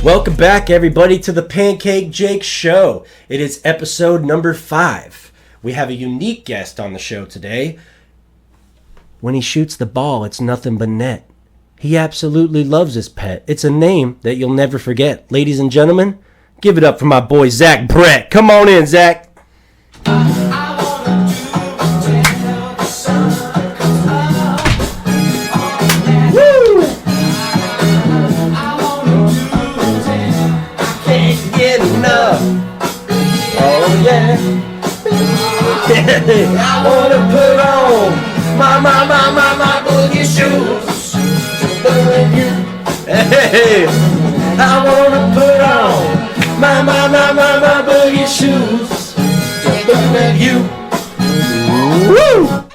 Welcome back, everybody, to the Pancake Jake Show. It is episode number 5. We have a unique guest on the show today. When he shoots the ball, it's nothing but net. He absolutely loves his pet. It's a name that you'll never forget. Ladies and gentlemen, give it up for my boy, Zach Brett. Come on in, Zach. Oh yeah. I wanna put on my boogie shoes. Hey, I wanna put on my boogie shoes. Just looking at you. Woo!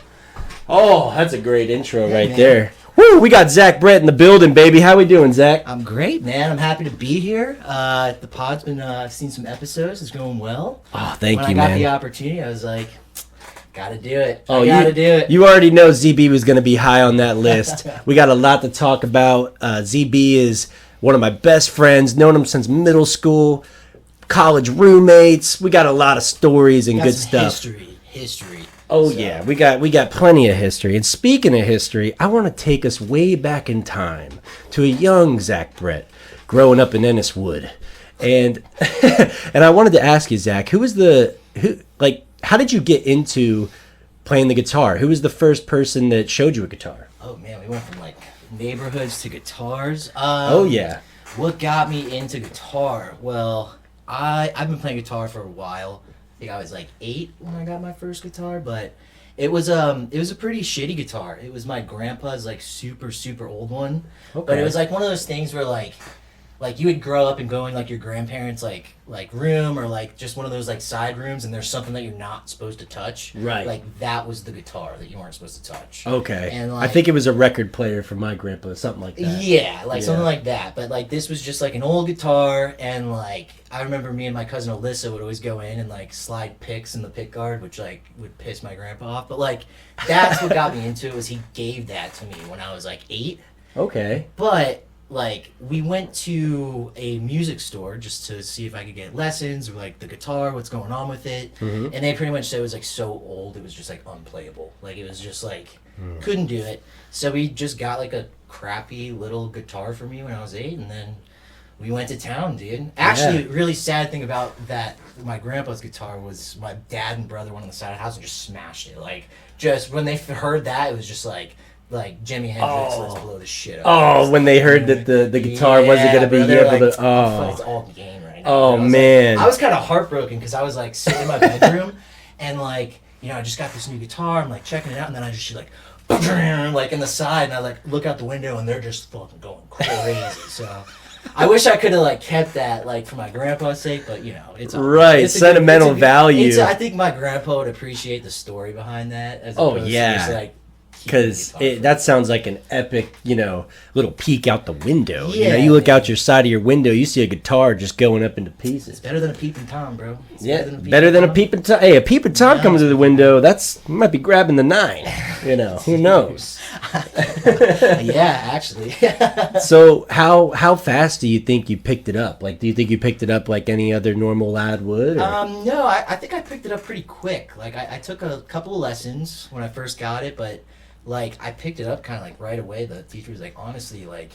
Oh, that's a great intro right there. Woo! We got Zach Brett in the building, baby. How we doing, Zach? I'm great, man. I'm happy to be here. The pod's been, I've seen some episodes. It's going well. Oh, thank you, man. When I got the opportunity, I was like, gotta do it. Oh, gotta do it. You already know ZB was going to be high on that list. We got a lot to talk about. ZB is one of my best friends. Known him since middle school, college roommates. We got a lot of stories and good stuff. History. Oh, so. Yeah, we got plenty of history. And speaking of history, I want to take us way back in time to a young Zach Brett growing up in Enniswood. And and I wanted to ask you, Zach, how did you get into playing the guitar? Who was the first person that showed you a guitar? Oh, man, we went from, like, neighborhoods to guitars. Oh, yeah. What got me into guitar? Well, I've been playing guitar for a while. I think I was like 8 when I got my first guitar, but it was a pretty shitty guitar. It was my grandpa's like super old one. Okay. But it was like one of those things where like you would grow up and go in like your grandparents like room or like just one of those like side rooms and there's something that you're not supposed to touch. Right. Like that was the guitar that you weren't supposed to touch. Okay. And like, I think it was a record player for my grandpa, something like that. Yeah, something like that. But like this was just like an old guitar and like I remember me and my cousin Alyssa would always go in and like slide picks in the pick guard, which like would piss my grandpa off. But like that's what got me into it was he gave that to me when I was like 8. Okay. But like we went to a music store just to see if I could get lessons or like the guitar, what's going on with it. Mm-hmm. And they pretty much said it was like so old it was just like unplayable. Like it was just like couldn't do it. So we just got like a crappy little guitar for me when I was 8 and then we went to town, dude. Actually, really sad thing about that, my grandpa's guitar was my dad and brother went on the side of the house and just smashed it. Like, just when they heard that, it was just like Jimi Hendrix, let's blow this shit up. Oh, when they heard that the guitar wasn't going to be able to... Oh, it's all game right now. Oh, man. I was kind of heartbroken because I was like sitting in my bedroom and like, you know, I just got this new guitar. I'm like checking it out and then I just like in the side and I like look out the window and they're just fucking going crazy. So... I wish I could have like kept that like for my grandpa's sake, but you know it's right. It's sentimental value. I think my grandpa would appreciate the story behind that. As opposed to just, like, because that sounds like an epic, you know, little peek out the window. Yeah, you know, you look out your side of your window, you see a guitar just going up into pieces. It's better than a peeping Tom, bro. It's better than a peeping Tom. Hey, a peeping Tom comes through the window. You might be grabbing the 9. You know, who knows? Yeah, actually. So how fast do you think you picked it up? Like, do you think you picked it up like any other normal lad would? Or? No, I think I picked it up pretty quick. Like, I took a couple of lessons when I first got it, but like I picked it up kind of like right away. The teacher was like, honestly, like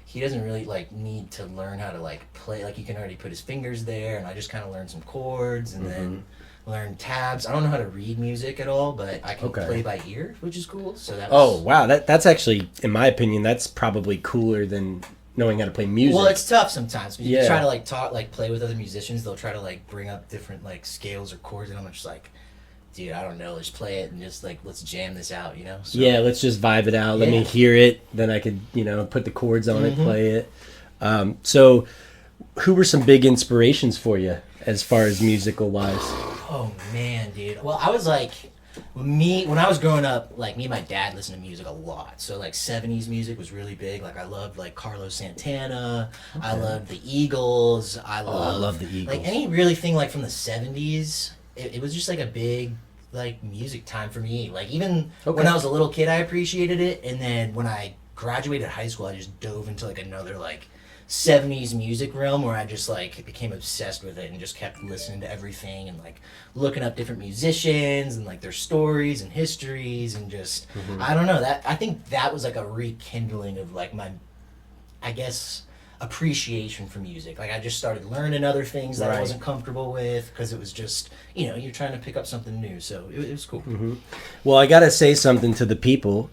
he doesn't really like need to learn how to like play. Like he can already put his fingers there, and I just kind of learned some chords and then learned tabs. I don't know how to read music at all, but I can play by ear, which is cool. So that. Oh wow, that's actually, in my opinion, that's probably cooler than knowing how to play music. Well, it's tough sometimes. When you try to like play with other musicians, they'll try to like bring up different like scales or chords, and I'm just like, dude, I don't know. Let's play it and just like let's jam this out, you know? So, yeah, let's just vibe it out. Let me hear it. Then I could, you know, put the chords on it, play it. So, who were some big inspirations for you as far as musical wise? Oh man, dude. Well, I was like, when I was growing up, like me and my dad listened to music a lot. So like 70s music was really big. Like I loved like Carlos Santana. Okay. I loved the Eagles. I love the Eagles. Like any really thing like from the 70s. It was just like a big like music time for me. Like even when I was a little kid, I appreciated it, and then when I graduated high school, I just dove into like another like '70s music realm where I just like became obsessed with it and just kept listening to everything and like looking up different musicians and like their stories and histories and just I don't know, that I think that was like a rekindling of like my, I guess, appreciation for music. Like I just started learning other things that I wasn't comfortable with because it was just, you know, you're trying to pick up something new, so it was cool. Well, I gotta say something to the people.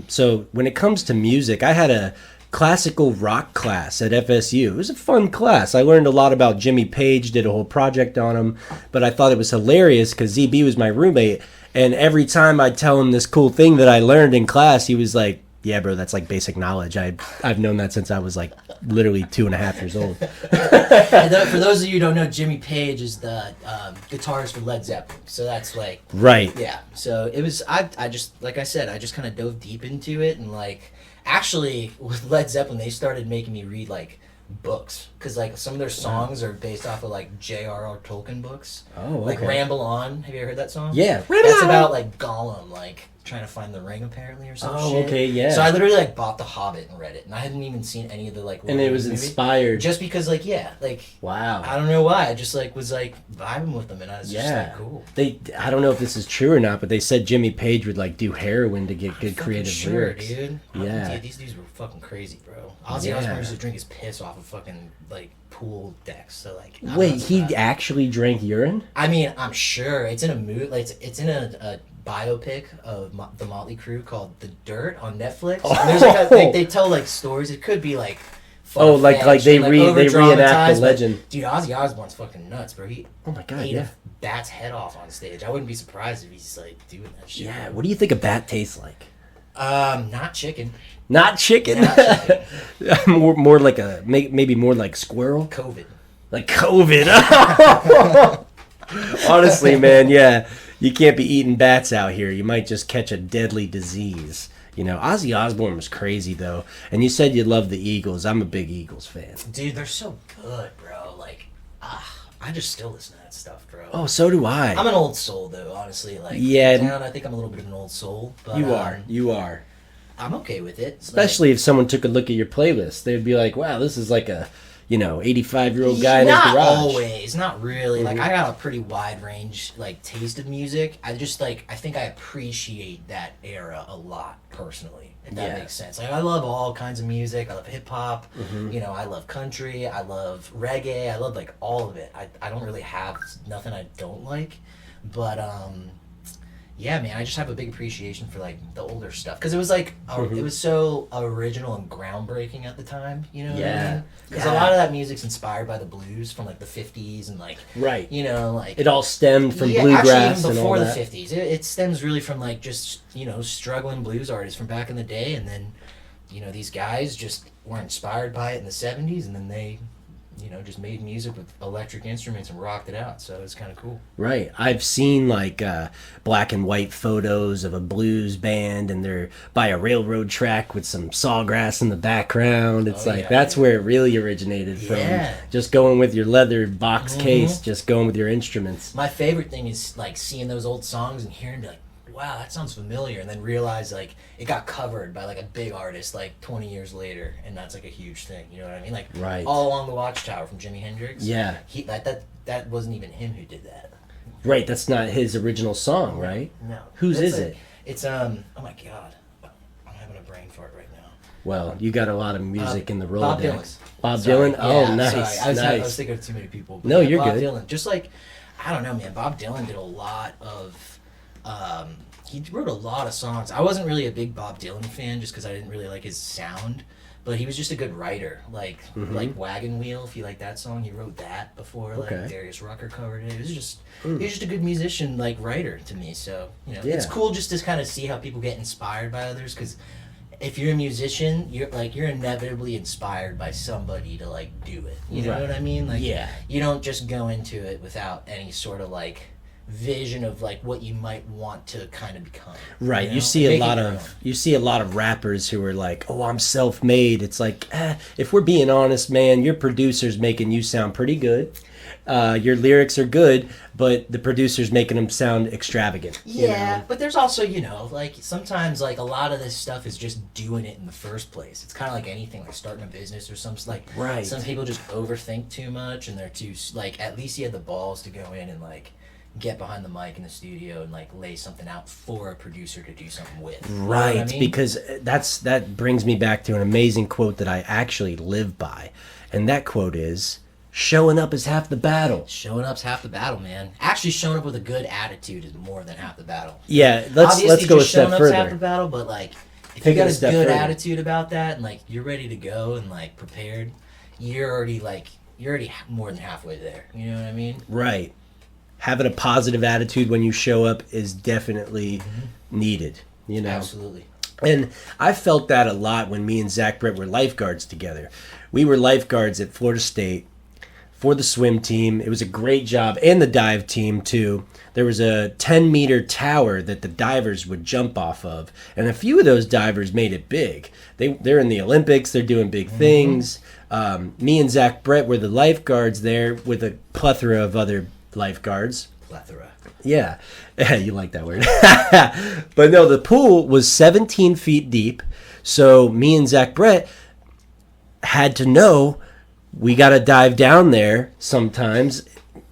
So when it comes to music, I had a classical rock class at FSU. It was a fun class. I learned a lot about Jimmy Page, did a whole project on him, but I thought it was hilarious because ZB was my roommate, and every time I'd tell him this cool thing that I learned in class, he was like, yeah, bro, that's like basic knowledge. I've known that since I was like literally 2.5 years old. For those of you who don't know, Jimmy Page is the guitarist for Led Zeppelin. So that's like... Right. Yeah. So it was... I just... Like I said, I just kind of dove deep into it. And like... Actually, with Led Zeppelin, they started making me read like books. Because like some of their songs are based off of like J.R.R. Tolkien books. Oh, okay. Like Ramble On. Have you ever heard that song? Yeah. That's about like Gollum, like... trying to find the ring apparently or some shit. Okay, yeah. So I literally like bought The Hobbit and read it, and I hadn't even seen any of the like. And it was inspired. Just because like like. Wow. I don't know why. I just like was like vibing with them, and I was just like cool. I don't know if this is true or not, but they said Jimmy Page would like do heroin to get good creative lyrics. Dude. Yeah. Dude, these dudes were fucking crazy, bro. Ozzy Osbourne used to drink his piss off of fucking like pool decks. So like. Wait, he actually drank urine? I mean, I'm sure it's in a mood. Like it's in a biopic of the Motley Crue called The Dirt on Netflix. And there's like they tell like stories. It could be like like they reenact the legend. Dude, Ozzy Osbourne's fucking nuts, bro. He ate a bat's head off on stage. I wouldn't be surprised if he's like doing that shit. Yeah, what do you think a bat tastes like? Not chicken. Not chicken? Not chicken. more like maybe more like squirrel? COVID. Like COVID. Honestly, man, yeah. You can't be eating bats out here. You might just catch a deadly disease. You know, Ozzy Osbourne was crazy, though. And you said you love the Eagles. I'm a big Eagles fan. Dude, they're so good, bro. Like, I just still listen to that stuff, bro. Oh, so do I. I'm an old soul, though, honestly. Like, down, I think I'm a little bit of an old soul. But, You are. I'm okay with it. Especially if someone took a look at your playlist. They'd be like, wow, this is like a... 85-year-old guy in his garage. Not always, not really. Like, I got a pretty wide range, like, taste of music. I just, like, I think I appreciate that era a lot, personally, if that makes sense. Like, I love all kinds of music. I love hip-hop. I love country. I love reggae. I love, like, all of it. I don't really have nothing I don't like. But, yeah, man, I just have a big appreciation for, like, the older stuff. Because it was, like, it was so original and groundbreaking at the time, you know what I mean? Because a lot of that music's inspired by the blues from, like, the 50s and, like... Right. Like... It all stemmed from bluegrass actually, even before the 50s. It stems really from, like, just, struggling blues artists from back in the day. And then, these guys just were inspired by it in the 70s. And then they... just made music with electric instruments and rocked it out. So it's kind of cool. Right. I've seen like black and white photos of a blues band and they're by a railroad track with some sawgrass in the background. It's that's where it really originated from. Just going with your leather box case, just going with your instruments. My favorite thing is like seeing those old songs and hearing like, wow, that sounds familiar, and then realize like it got covered by like a big artist like 20 years later, and that's like a huge thing. You know what I mean? Like All Along the Watchtower from Jimi Hendrix. Yeah, that wasn't even him who did that. Right, that's not his original song, right? No. Whose is it? It's oh my god, I'm having a brain fart right now. Well, you got a lot of music in the Rolodex. Bob Dylan. Bob Dylan? Oh, nice. Sorry. I was thinking of too many people. No, you're Bob good. Dylan. Just like, I don't know, man. Bob Dylan did a lot of. He wrote a lot of songs. I wasn't really a big Bob Dylan fan just because I didn't really like his sound, but he was just a good writer. Like Wagon Wheel, if you like that song, he wrote that before. Like Darius Rucker covered it. He was just a good musician, like writer to me. So it's cool just to kind of see how people get inspired by others because. If you're a musician, you're inevitably inspired by somebody to like do it. You know what I mean? Like you don't just go into it without any sort of like vision of like what you might want to kind of become. Right. You know? You see And a make it lot your of own. you see a lot of rappers who are like, "Oh, I'm self-made." It's like, if we're being honest, man, your producer's making you sound pretty good. Your lyrics are good, but the producer's making them sound extravagant. Yeah, but there's also, like sometimes like a lot of this stuff is just doing it in the first place. It's kind of like anything, like starting a business or Right. some people just overthink too much and they're too like at least you have the balls to go in and like get behind the mic in the studio and like lay something out for a producer to do something with. You know what Right, I mean? because that brings me back to an amazing quote that I actually live by, and that quote is, "Showing up is half the battle." Showing up's half the battle, man. Actually, showing up with a good attitude is more than half the battle. Yeah, let's Obviously, go a just showing step up's half the further. battle, but like if Take you it got a a step good further. attitude about that and like you're ready to go and like prepared, you're already more than halfway there. You know what I mean? Right. Having a positive attitude when you show up is definitely needed, you know. Absolutely. And I felt that a lot when me and Zach Brett were lifeguards together. We were lifeguards at Florida State for the swim team. It was a great job, and the dive team too. There was a 10-meter tower that the divers would jump off of, and a few of those divers made it big. They're in the Olympics. They're doing big things. Me and Zach Brett were the lifeguards there with a plethora of other lifeguards. Plethora. Yeah, you like that word. But no, the pool was 17 feet deep. So me and Zach Brett had to know we got to dive down there sometimes.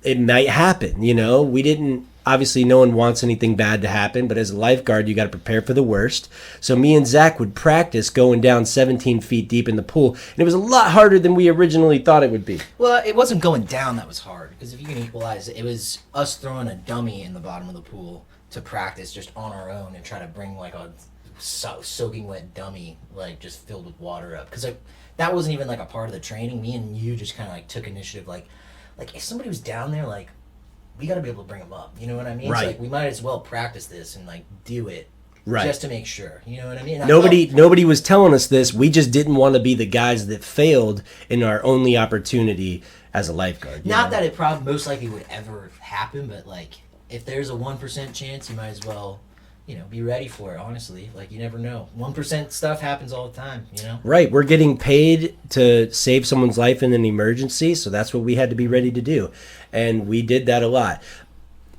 It might happen, you know. We didn't, obviously no one wants anything bad to happen, but as a lifeguard, you got to prepare for the worst. So me and Zach would practice going down 17 feet deep in the pool. And it was a lot harder than we originally thought it would be. Well, it wasn't going down that was hard because if you can equalize it, it was us throwing a dummy in the bottom of the pool to practice just on our own and try to bring like a soaking wet dummy like just filled with water up because like that wasn't even like a part of the training. Me and you just kind of like took initiative like if somebody was down there like we got to be able to bring them up, you know what I mean? Right. So, like we might as well practice this and like do it Right. just to make sure, you know what I mean? And Nobody was telling us this. We just didn't want to be the guys that failed in our only opportunity as a lifeguard. you Not know? that it probably most likely would ever happen, but like if there's a 1% chance, you might as well, be ready for it. Honestly, like you never know. 1% stuff happens all the time. Right, we're getting paid to save someone's life in an emergency, so that's what we had to be ready to do. And we did that a lot.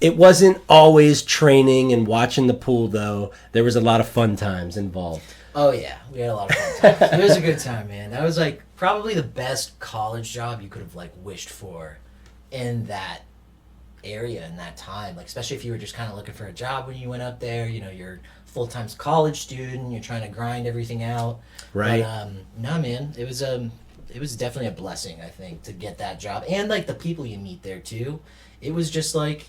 It wasn't always training and watching the pool, though. There was a lot of fun times involved. Oh yeah, we had a lot of fun times. It was a good time, man. That was like probably the best college job you could have like wished for in that area in that time, like especially if you were just kind of looking for a job when you went up there. You're a full-time college student, you're trying to grind everything out, Right. but no man, it was definitely a blessing, I think, to get that job and like the people you meet there too. It was just like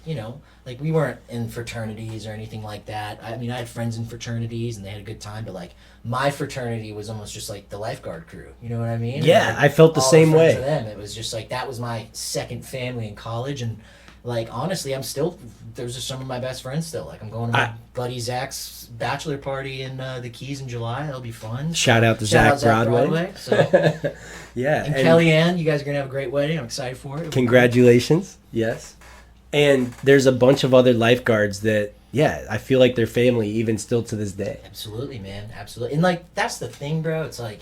like we weren't in fraternities or anything like that. I mean, I had friends in fraternities and they had a good time, but like my fraternity was almost just like the lifeguard crew, you know what I mean? Yeah, And, like, I felt the all same friends way. of them. It was just like that was my second family in college. And like honestly, there's just some of my best friends still. Like I'm going to my buddy Zach's bachelor party in the Keys in July. That'll be fun. Shout out to Shout Zach out Broadway. So Yeah. and Kellyanne, you guys are gonna have a great wedding. I'm excited for it. Congratulations. Yes. And there's a bunch of other lifeguards that, yeah, I feel like they're family even still to this day. Absolutely, man. Absolutely. And like that's the thing, bro. It's like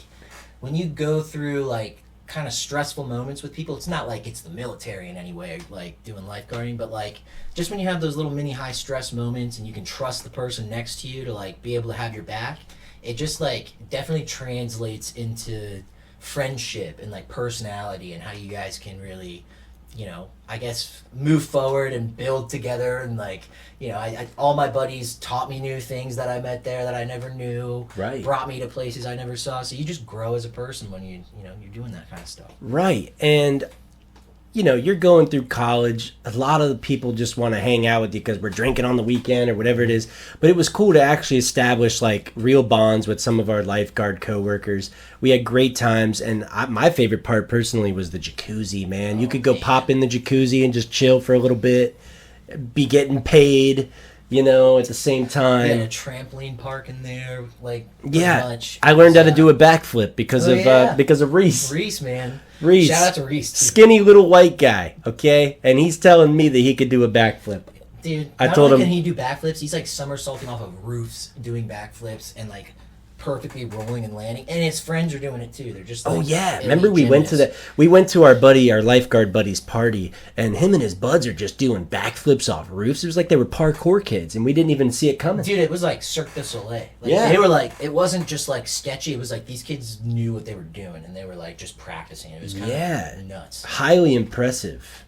when you go through like kind of stressful moments with people, it's not like it's the military in any way, like doing lifeguarding, but like just when you have those little mini high stress moments and you can trust the person next to you to like be able to have your back, it just like definitely translates into friendship and like personality and how you guys can really I guess move forward and build together. And like I all my buddies taught me new things that I met there that I never knew. Right. Brought me to places I never saw. So you just grow as a person when you're doing that kind of stuff. Right. And, you're going through college. A lot of the people just want to hang out with you because we're drinking on the weekend or whatever it is. But it was cool to actually establish like real bonds with some of our lifeguard coworkers. We had great times. And my favorite part personally was the jacuzzi, man. You could go pop in the jacuzzi and just chill for a little bit, be getting paid, at the same time. We had a trampoline park in there, like pretty Yeah, much. I learned how to do a backflip because of Reese. Reese, man. Reese. Shout out to Reese. Too. Skinny little white guy, okay? And he's telling me that he could do a backflip. Dude, I not told only him, can he do backflips, he's like somersaulting off of roofs, doing backflips, and like perfectly rolling and landing. And his friends are doing it too. They're just like, oh yeah, elite remember we gymnasts. went to our lifeguard buddy's party, and him and his buds are just doing backflips off roofs. It was like they were parkour kids, and we didn't even see it coming. Dude, it was like Cirque du Soleil. Like, Yeah. They were like, it wasn't just like sketchy. It was like these kids knew what they were doing, and they were like just practicing. It was kind of nuts. Highly impressive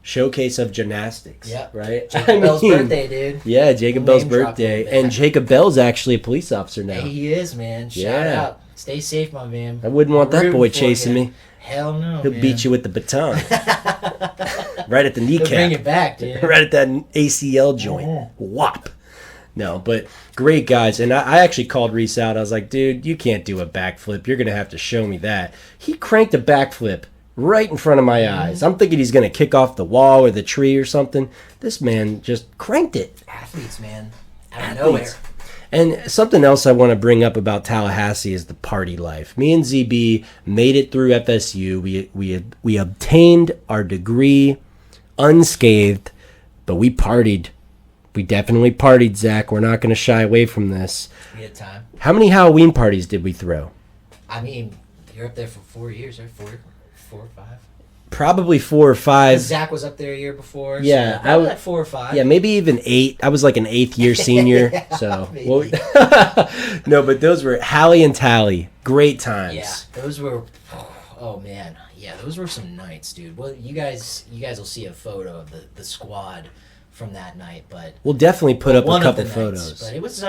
showcase of gymnastics. Yeah. Right? Jacob Bell's birthday, dude. Yeah, Jacob Bell's Name drop birthday. a little bit. And Jacob Bell's actually a police officer now. Hey, he is, man. Shout Yeah. out. Stay safe, my man. I wouldn't want that Rooting boy for chasing you. me. Hell no, He'll man. beat you with the baton. Right at the He'll bring kneecap. it back, dude. Right at that ACL joint. Yeah. Whop. No, but great guys. And I actually called Reese out. I was like, dude, you can't do a backflip. You're going to have to show me that. He cranked a backflip right in front of my eyes. I'm thinking he's going to kick off the wall or the tree or something. This man just cranked it. Athletes, man. Out of nowhere. And something else I want to bring up about Tallahassee is the party life. Me and ZB made it through FSU. We obtained our degree unscathed, but we partied. We definitely partied, Zach. We're not going to shy away from this. We had time. How many Halloween parties did we throw? I mean, you're up there for 4 years, right? Four or five. Probably 4 or 5. Zach was up there a year before. Yeah, so probably like 4 or 5. Yeah, maybe even 8. I was like an 8th year senior. Yeah, so maybe. no, but those were Hallie and Tally. Great times. Yeah, those were. Oh man, yeah, those were some nights, dude. Well, you guys will see a photo of the squad from that night, but We'll definitely put up a one of couple the nights, photos. But it was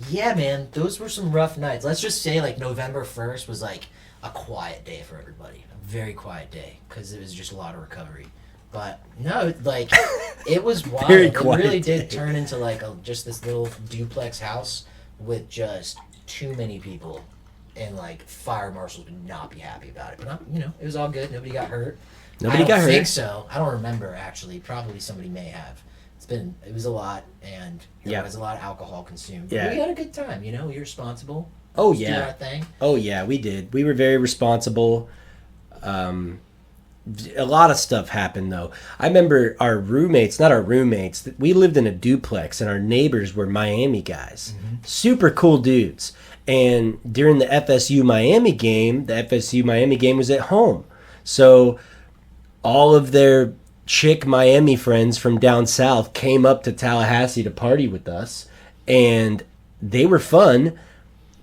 yeah, man, those were some rough nights. Let's just say like November 1st was like a quiet day for everybody, a very quiet day because it was just a lot of recovery. But no, like it was wild. Very It quiet really day. did turn into like just this little duplex house with just too many people, and like fire marshals would not be happy about it. But it was all good. Nobody got hurt. Nobody got I don't hurt. think so. I don't remember actually. Probably somebody may have. It was a lot, and there was a lot of alcohol consumed. Yeah. But we had a good time. We were responsible. Oh Let's do yeah. our thing. Oh yeah, we did. We were very responsible. A lot of stuff happened though. I remember our roommates, not our roommates, we lived in a duplex and our neighbors were Miami guys. Super cool dudes. And during the FSU Miami game was at home. So all of their chick Miami friends from down south came up to Tallahassee to party with us, and they were fun.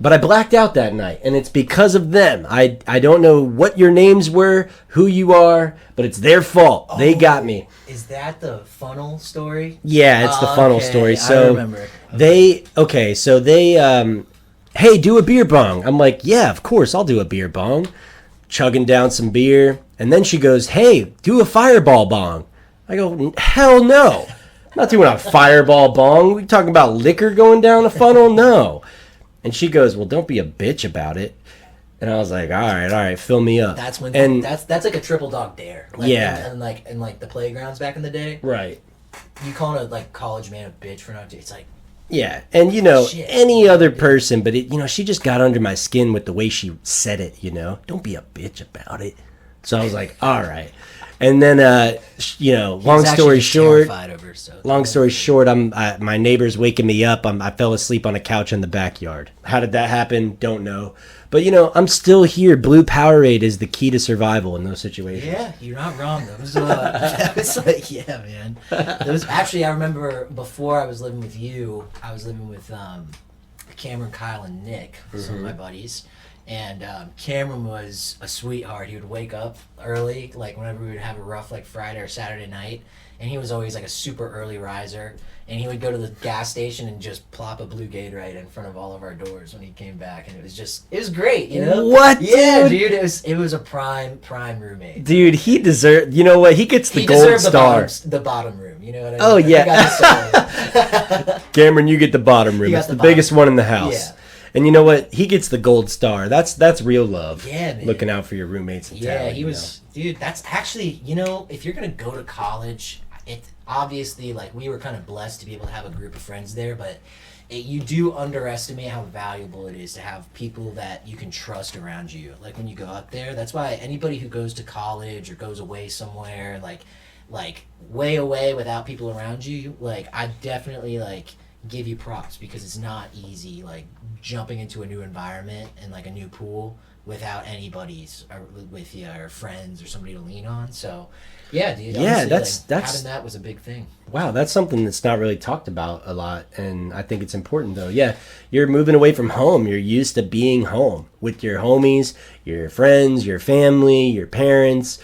But I blacked out that night, and it's because of them. I don't know what your names were, who you are, but it's their fault. They got me. Is that the funnel story? Yeah, it's the funnel Okay, story. I So remember. they hey, do a beer bong. I'm like, yeah, of course, I'll do a beer bong. Chugging down some beer, and then she goes, hey, do a fireball bong. I go, hell no. I'm not doing a fireball bong. We talking about liquor going down a funnel? No. And she goes, well, don't be a bitch about it. And I was like, all right, fill me up. That's when and that's like a triple dog dare. Like, Yeah. and like in like the playgrounds back in the day, right. you calling a like college man a bitch for not doing. It's like, Yeah, and Shit. any other person, but she just got under my skin with the way she said it. Don't be a bitch about it. So I was like, all right. And then, long story short, my neighbor's waking me up. I fell asleep on a couch in the backyard. How did that happen? Don't know. But I'm still here. Blue Powerade is the key to survival in those situations. yeah, you're not wrong. That was like, yeah, man. Actually, I remember before I was living with you, I was living with Cameron, Kyle, and Nick, some of my buddies. And Cameron was a sweetheart. He would wake up early, like whenever we would have a rough like Friday or Saturday night, and he was always like a super early riser. And he would go to the gas station and just plop a blue Gatorade in front of all of our doors when he came back, and it was great, What? Yeah, dude? it was a prime roommate. Dude, he deserved. You know what? He gets the gold deserved star. The bottom room. You know what I mean? Oh, Like, yeah. he got the star. Cameron, you get the bottom room. You got It's the the biggest bottom. one in the house. Yeah. And you know what? He gets the gold star. That's real love. Yeah, man. Looking out for your roommates and Yeah, talent, he was, dude. That's actually, if you're gonna go to college, it obviously like we were kind of blessed to be able to have a group of friends there, but you do underestimate how valuable it is to have people that you can trust around you. Like when you go out there, that's why anybody who goes to college or goes away somewhere, like like way away without people around you, like I definitely like give you props because it's not easy like jumping into a new environment and like a new pool without anybody's with you or friends or somebody to lean on. So yeah, dude. Yeah, that's like, having that was a big thing. Wow, that's something that's not really talked about a lot, and I think it's important though. Yeah, you're moving away from home. You're used to being home with your homies, your friends, your family, your parents,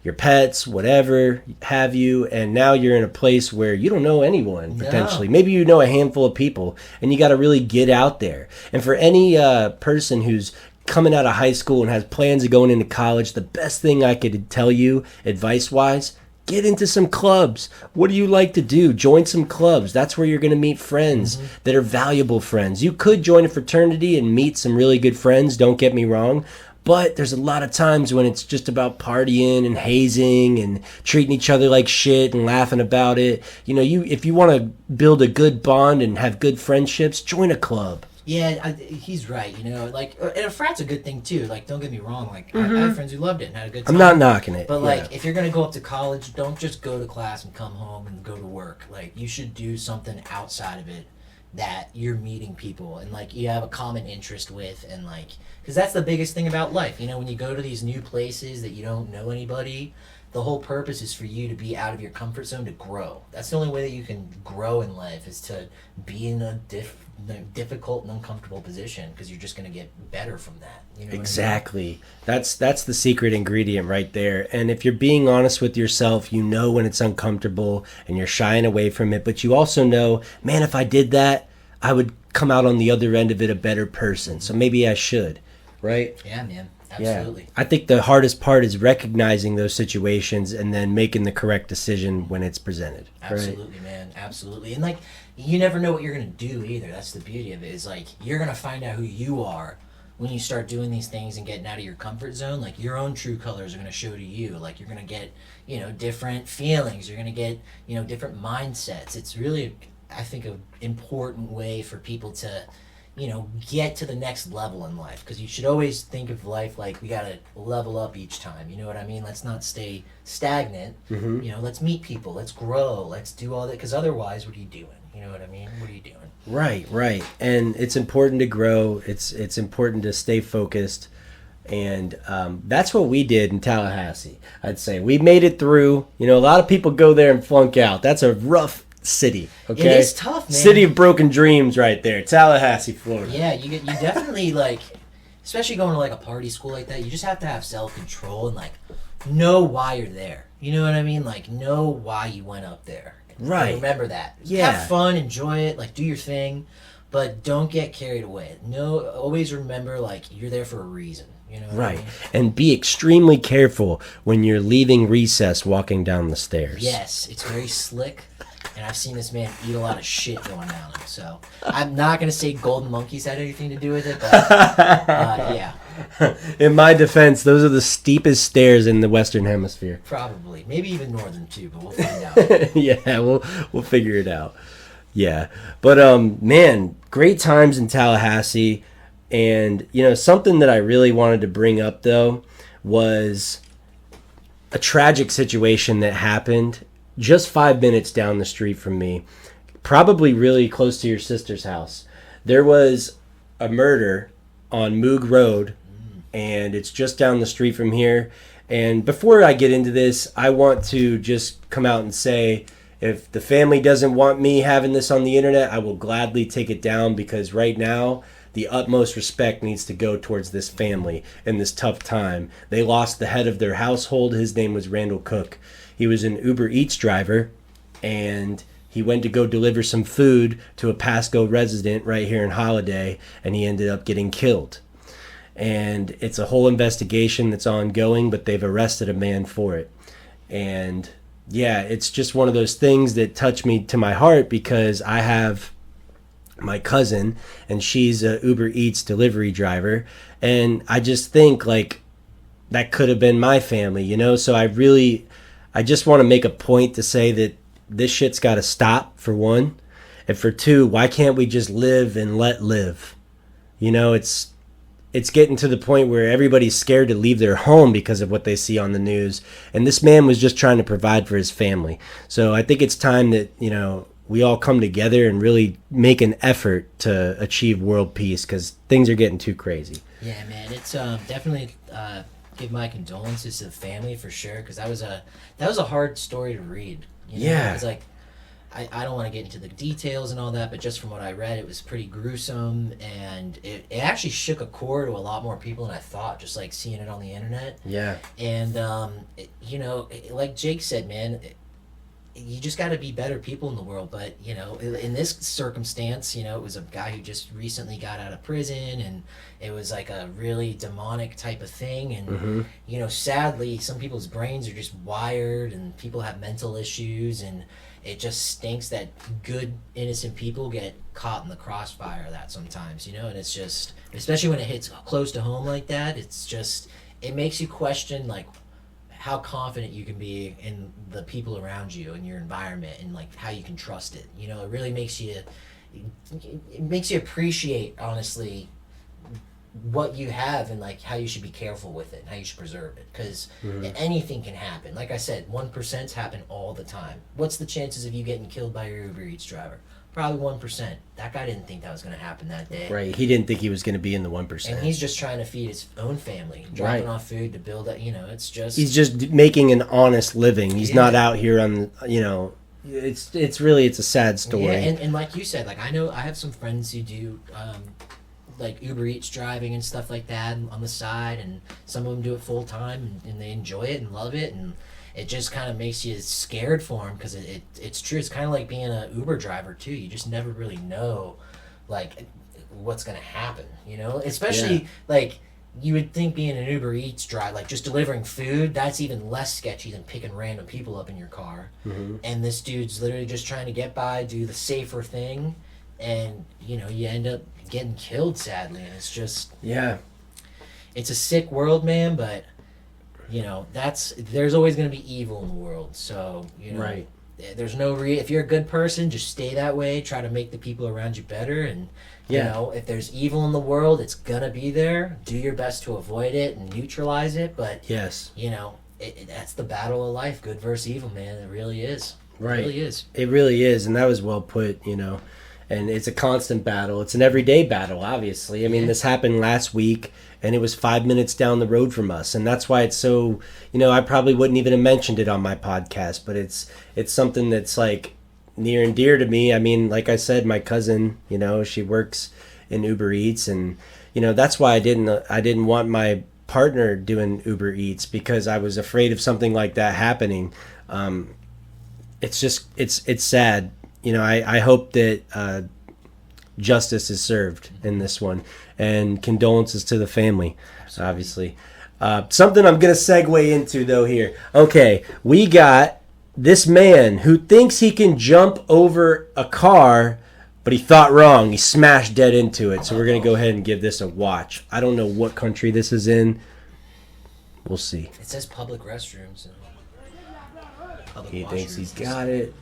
your pets, whatever have you, and now you're in a place where you don't know anyone potentially. Maybe you know a handful of people, and you got to really get out there. And for any person who's coming out of high school and has plans of going into college, the best thing I could tell you advice-wise, get into some clubs. What do you like to do? Join some clubs. That's where you're going to meet friends that are valuable friends. You could join a fraternity and meet some really good friends, don't get me wrong. But there's a lot of times when it's just about partying and hazing and treating each other like shit and laughing about it. You know, if you want to build a good bond and have good friendships, join a club. Yeah, he's right. You know, like, and a frat's a good thing too. Like, don't get me wrong. Like, I have friends who loved it and had a good time. I'm not knocking it. But like, if you're gonna go up to college, don't just go to class and come home and go to work. Like, you should do something outside of it that you're meeting people and like you have a common interest with, and like, because that's the biggest thing about life. You know, when you go to these new places that you don't know anybody, the whole purpose is for you to be out of your comfort zone to grow. That's the only way that you can grow in life, is to be in a difficult and uncomfortable position, because you're just going to get better from that. You know exactly. I mean? That's the secret ingredient right there. And if you're being honest with yourself, you know when it's uncomfortable and you're shying away from it, but you also know, man, if I did that, I would come out on the other end of it a better person. So maybe I should, right? Yeah, man. Absolutely. Yeah. I think the hardest part is recognizing those situations and then making the correct decision when it's presented. Absolutely, right? Man. Absolutely. And like, you never know what you're going to do either. That's the beauty of it, is like, you're going to find out who you are when you start doing these things and getting out of your comfort zone. Like, your own true colors are going to show to you. Like, you're going to get, you know, different feelings. You're going to get, you know, different mindsets. It's really, I think, an important way for people to, you know, get to the next level in life, because you should always think of life like we got to level up each time. You know what I mean? Let's not stay stagnant. You know, let's meet people, let's grow, let's do all that, because otherwise, what are you doing? You know what I mean? What are you doing? Right. And it's important to grow. It's important to stay focused. And that's what we did in Tallahassee. I'd say we made it through. You know, a lot of people go there and flunk out. That's a rough city. Okay, it is tough, man. City of broken dreams, right there, Tallahassee, Florida. Yeah, you definitely like, especially going to like a party school like that. You just have to have self-control and like know why you're there. You know what I mean? Like, know why you went up there. Right. And remember that. Yeah. Have fun, enjoy it, like do your thing, but don't get carried away. No, always remember like you're there for a reason. You know what I mean? And be extremely careful when you're leaving recess walking down the stairs. Yes, it's very slick. And I've seen this man eat a lot of shit going down it. So I'm not going to say golden monkeys had anything to do with it, but yeah. In my defense, those are the steepest stairs in the Western Hemisphere. Probably. Maybe even northern too, but we'll find out. Yeah, we'll figure it out. Yeah. But man, great times in Tallahassee. And, you know, something that I really wanted to bring up, though, was a tragic situation that happened just 5 minutes down the street from me, probably really close to your sister's house. There was a murder on Moog Rd, and it's just down the street from here. And before I get into this, I want to just come out and say, if the family doesn't want me having this on the internet, I will gladly take it down, because right now, the utmost respect needs to go towards this family in this tough time. They lost the head of their household. His name was Randall Cook. He was an Uber Eats driver, and he went to go deliver some food to a Pasco resident right here in Holiday, and he ended up getting killed. And it's a whole investigation that's ongoing, but they've arrested a man for it. And yeah, it's just one of those things that touch me to my heart, because I have my cousin, and she's a Uber Eats delivery driver, and I just think like that could have been my family, you know? So I just want to make a point to say that this shit's got to stop, for one, and for two, why can't we just live and let live? You know, it's it's getting to the point where everybody's scared to leave their home because of what they see on the news. And this man was just trying to provide for his family. So I think it's time that, we all come together and really make an effort to achieve world peace, because things are getting too crazy. Yeah, man, it's definitely give my condolences to the family for sure, because that was a hard story to read. Yeah, it's like I don't want to get into the details and all that, but just from what I read, it was pretty gruesome, and it actually shook a chord to a lot more people than I thought, just like seeing it on the internet. Yeah, and like Jake said, man. You just got to be better people in the world. But, in this circumstance, it was a guy who just recently got out of prison, and it was like a really demonic type of thing. And, sadly, some people's brains are just wired, and people have mental issues, and it just stinks that good, innocent people get caught in the crossfire of that sometimes, and it's just, especially when it hits close to home like that, it's just, it makes you question, like, how confident you can be in the people around you and your environment, and like how you can trust it. It really makes you appreciate, honestly, what you have, and like how you should be careful with it and how you should preserve it, because anything can happen. Like I said, 1% happen all the time. What's the chances of you getting killed by your Uber Eats driver? Probably 1%. That guy didn't think that was going to happen that day. Right. He didn't think he was going to be in the 1%. And he's just trying to feed his own family, dropping off food to build up. It's just, he's just making an honest living. He's not out here on, it's a sad story. Yeah, and like you said, like I have some friends who do like Uber Eats driving and stuff like that on the side, and some of them do it full time, and they enjoy it and love it, and it just kind of makes you scared for them, because it's true. It's kind of like being an Uber driver too. You just never really know, like, what's gonna happen. Especially like you would think being an Uber Eats driver, like just delivering food, that's even less sketchy than picking random people up in your car. And this dude's literally just trying to get by, do the safer thing, and you end up getting killed, sadly. And it's just, it's a sick world, man. But there's always going to be evil in the world. So, there's no if you're a good person, just stay that way. Try to make the people around you better. And, if there's evil in the world, it's going to be there. Do your best to avoid it and neutralize it. But, that's the battle of life, good versus evil, man. It really is. Right. It really is. It really is. And that was well put, and it's a constant battle. It's an everyday battle, obviously. I mean, this happened last week, and it was 5 minutes down the road from us. And that's why it's so, I probably wouldn't even have mentioned it on my podcast, but it's something that's like near and dear to me. I mean, like I said, my cousin, she works in Uber Eats, and, that's why I didn't want my partner doing Uber Eats, because I was afraid of something like that happening. It's just, it's sad. I hope that justice is served in this one, and condolences to the family, obviously. Something I'm going to segue into, though, here. Okay, we got this man who thinks he can jump over a car, but he thought wrong. He smashed dead into it. So we're going to go ahead and give this a watch. I don't know what country this is in. We'll see. It says public restrooms. He thinks he's got it.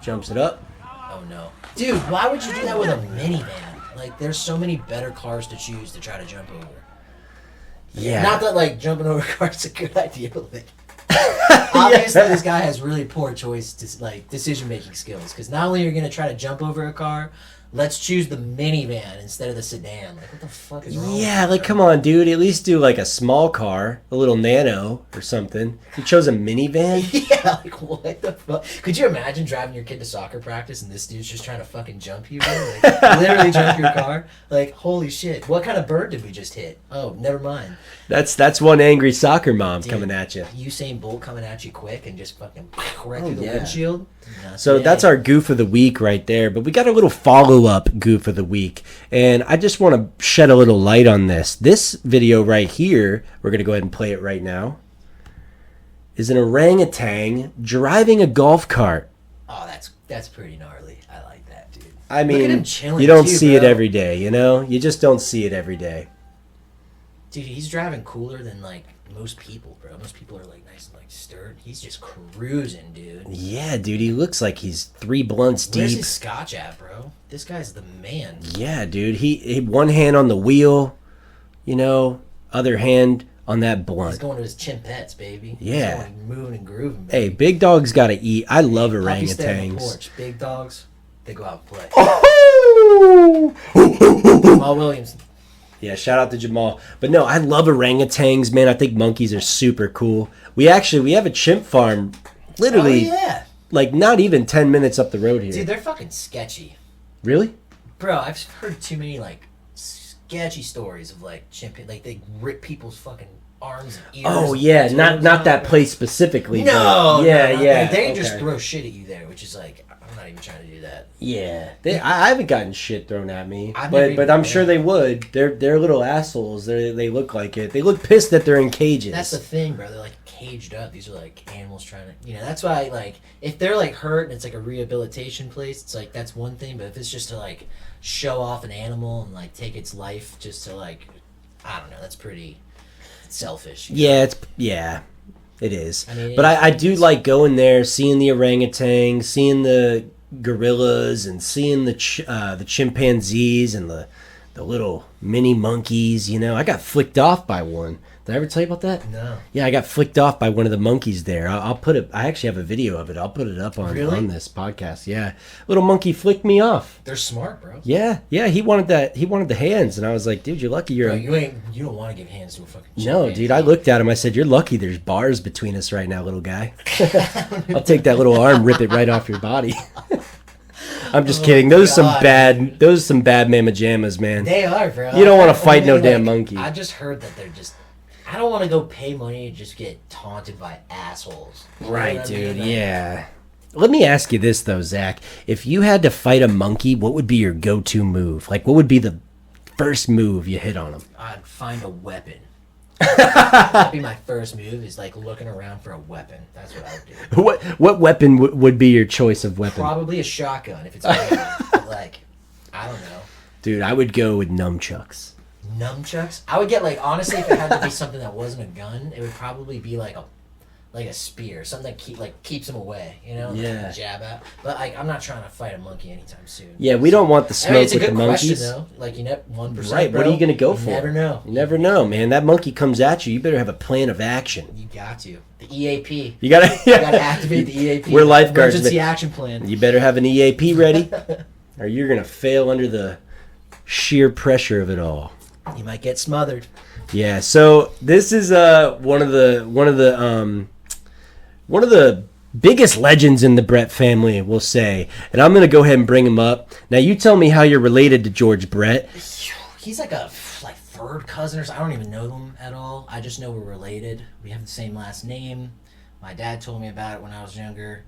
Jumps it up. Oh no. Dude, why would you do that with a minivan? Like, there's so many better cars to choose to try to jump over. Yeah. Not that, like, jumping over cars is a good idea, but, like, obviously this guy has really poor decision-making skills. Because not only are you going to try to jump over a car, let's choose the minivan instead of the sedan. Like, what the fuck is wrong with Yeah, like, come on, dude. At least do, like, a small car, a little nano or something. You chose a minivan? Yeah, like, what the fuck? Could you imagine driving your kid to soccer practice and this dude's just trying to fucking jump you, bro? Like, literally jump your car? Like, holy shit. What kind of bird did we just hit? Oh, never mind. That's one angry soccer mom coming at you. Usain Bolt coming at you quick and just fucking right through the windshield. So that's our goof of the week right there. But we got a little follow-up goof of the week. And I just want to shed a little light on this. This video right here, we're going to go ahead and play it right now, is an orangutan driving a golf cart. Oh, that's pretty gnarly. I like that, dude. I mean, look at him chilling you don't too, see bro. it every day, You just don't see it every day. Dude, he's driving cooler than, like, most people, bro. Most people are, like, nice and, like, stirred. He's just cruising, dude. Yeah, dude, he looks like he's 3 blunts deep. Where's his scotch at, bro? This guy's the man. Yeah, dude, he one hand on the wheel, other hand on that He's blunt. going to his chimpets, baby. Yeah. He's going moving and grooving, baby. Hey, big dogs got to eat. I love Puppies stay on the orangutans. porch. Big dogs, they go out and play. Oh! Jamal Williams. Yeah, shout out to Jamal. But no, I love orangutans, man. I think monkeys are super cool. We have a chimp farm literally Oh, yeah. like not even 10 minutes up the road here. Dude, they're fucking sketchy. Really? Bro, I've heard too many, like, sketchy stories of, like, like, they rip people's fucking arms and ears. Oh, and yeah. toes Not out, that bro. place specifically. No. but yeah, no, yeah. They just okay. throw shit at you there, which is, like, I'm not even trying to do that. Yeah. I haven't gotten shit thrown at me. I've never But even- I'm sure they would. They're little assholes. They look like it. They look pissed that they're in cages. That's the thing, bro. They're, like, caged up. These are, like, animals trying to... that's why, like, if they're, like, hurt and it's, like, a rehabilitation place, it's, like, that's one thing. But if it's just to, like, show off an animal and, like, take its life just to, like... I don't know. That's pretty selfish. Yeah, it is. I mean, but I do like going there, seeing the orangutans, seeing the gorillas, and seeing the chimpanzees and the little mini monkeys. I got flicked off by one. Did I ever tell you about that? No. Yeah, I got flicked off by one of the monkeys there. I'll put it. I actually have a video of it. I'll put it up on this podcast. Yeah, little monkey flicked me off. They're smart, bro. Yeah. He wanted that. He wanted the hands, and I was like, dude, you're lucky. Bro, you don't want to give hands to a fucking No, chimpanzee. dude, I looked at him. I said, you're lucky there's bars between us right now, little guy. I'll take that little arm, rip it right off your body. I'm just kidding. Those are some bad mamma jammas, man. They are, bro. You don't want to fight Only, no damn monkey. I just heard that they're just... I don't want to go pay money to just get taunted by assholes. You know Right, what I dude. mean? Like, Yeah. Let me ask you this, though, Zach. If you had to fight a monkey, what would be your go-to move? Like, what would be the first move you hit on him? I'd find a weapon. That'd be my first move, is like looking around for a weapon. That's what I would do. What weapon would be your choice of weapon? Probably a shotgun if it's raining. But like, I don't know. Dude, I would go with nunchucks. Nunchucks? I would get like, honestly, if it had to be something that wasn't a gun, it would probably be like a spear, something that keeps them away, Yeah. Jab at. But like, I'm not trying to fight a monkey anytime soon. Yeah, we don't want the smoke it's a with good the monkeys. question though. Like 1%. Right, bro, what are you gonna go for? You never know. You never know, man. That monkey comes at you. You better have a plan of action. You got to. The EAP. You gotta, You gotta activate the EAP. We're lifeguards. Emergency action plan. You better have an EAP ready, or you're gonna fail under the sheer pressure of it all. You might get smothered. Yeah. So this is one of the biggest legends in the Brett family, we'll say, and I'm gonna go ahead and bring him up. Now, you tell me how you're related to George Brett. He's like a third cousin or something. I don't even know them at all. I just know we're related. We have the same last name. My dad told me about it when I was younger.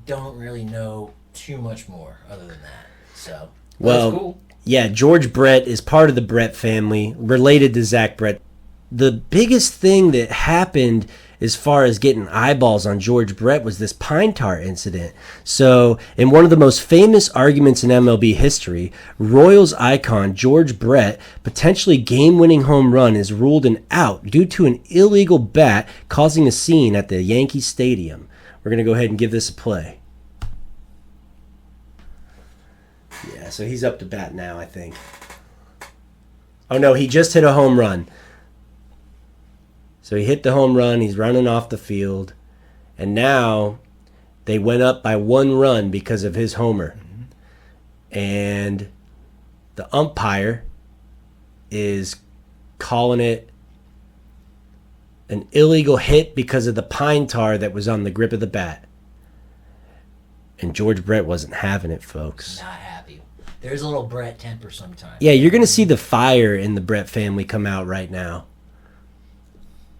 Don't really know too much more other than that. So, Well, that's cool. Yeah, George Brett is part of the Brett family, related to Zach Brett. The biggest thing that happened as far as getting eyeballs on George Brett was this pine tar incident. So, in one of the most famous arguments in MLB history, Royals icon George Brett potentially game-winning home run is ruled an out due to an illegal bat causing a scene at the Yankee Stadium. We're going to go ahead and give this a play. Yeah, so he's up to bat now, I think. Oh, no, he just hit a home run. So he hit the home run. He's running off the field. And now they went up by 1 run because of his homer. Mm-hmm. And the umpire is calling it an illegal hit because of the pine tar that was on the grip of the bat. And George Brett wasn't having it, folks. Not happy. There's a little Brett temper sometimes. Yeah, you're going to see the fire in the Brett family come out right now.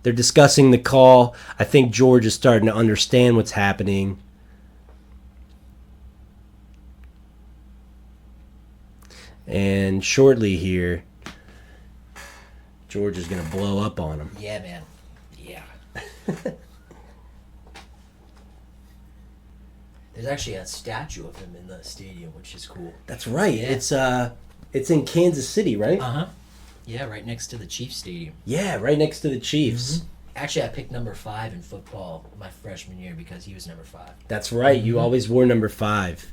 They're discussing the call. I think George is starting to understand what's happening. And shortly here, George is going to blow up on him. Yeah, man. Yeah. There's actually a statue of him in the stadium, which is cool. That's right. Yeah. It's in Kansas City, right? Uh-huh. Yeah, right next to the Chiefs Stadium. Yeah, right next to the Chiefs. Mm-hmm. Actually, I picked number 5 in football my freshman year because he was number 5. That's right. You always wore number 5.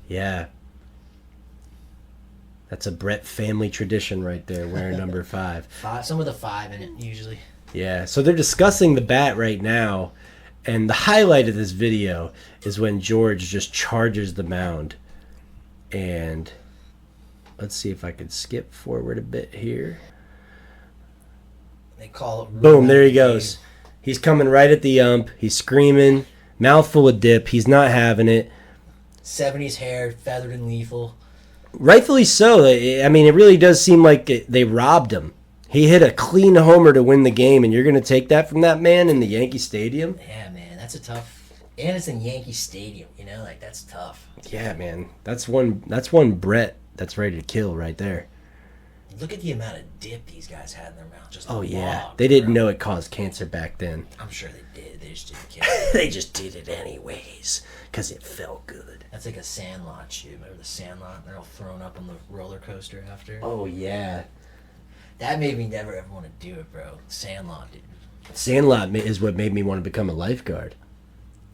Yeah. That's a Brett family tradition right there, wearing number 5. Some with a 5 in it, usually. Yeah, so they're discussing the bat right now, and the highlight of this video is when George just charges the mound. And let's see if I can skip forward a bit here. They call it... Boom, there he goes. He's coming right at the ump. He's screaming, mouthful of dip. He's not having it. 70s hair, feathered and lethal. Rightfully so. I mean, it really does seem like they robbed him. He hit a clean homer to win the game, and you're going to take that from that man in the Yankee Stadium? Yeah, man, that's a tough... And it's in Yankee Stadium, like, that's tough. Yeah, man. That's one Brett that's ready to kill right there. Look at the amount of dip these guys had in their mouth. Just yeah. They didn't know it caused cancer back then. I'm sure they did. They just didn't care. They just did it anyways, because it felt good. That's like a Sandlot shoe. Remember the Sandlot? They're all thrown up on the roller coaster after. Oh, yeah. That made me never ever want to do it, bro. Sandlot, dude. Sandlot is what made me want to become a lifeguard.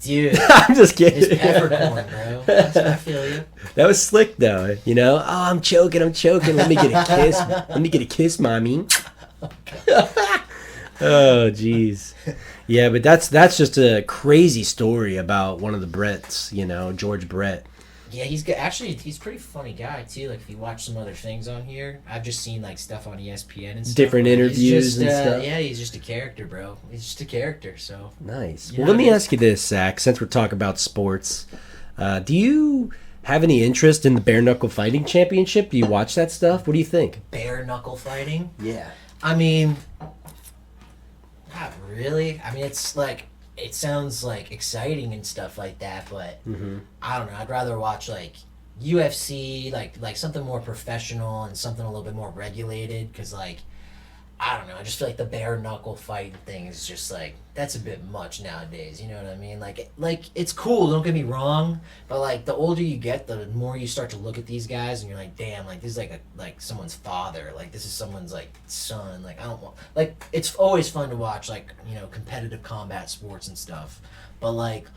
Dude. I'm just kidding. It's peppercorn, bro. I feel you. That was slick, though. Oh, I'm choking. Let me get a kiss. Let me get a kiss, mommy. Oh, jeez. Yeah, but that's just a crazy story about one of the Bretts, George Brett. Yeah, he's good. Actually, he's a pretty funny guy too. Like if you watch some other things on here, I've just seen like stuff on ESPN and stuff. Different interviews and stuff. Yeah, he's just a character, bro. He's just a character. So nice. Well, let me ask you this, Zach. Since we're talking about sports, do you have any interest in the bare knuckle fighting championship? Do you watch that stuff? What do you think? Bare knuckle fighting? Yeah. I mean, not really. I mean, it's like. It sounds like exciting and stuff like that, but I don't know. I'd rather watch like UFC, like something more professional and something a little bit more regulated. Because like I don't know. I just feel like the bare knuckle fighting thing is just like that's a bit much nowadays. You know what I mean? Like it's cool. Don't get me wrong, but like the older you get, the more you start to look at these guys and you're like, damn, like this is like someone's father. Like this is someone's like son. Like I don't want like it's always fun to watch like competitive combat sports and stuff, but like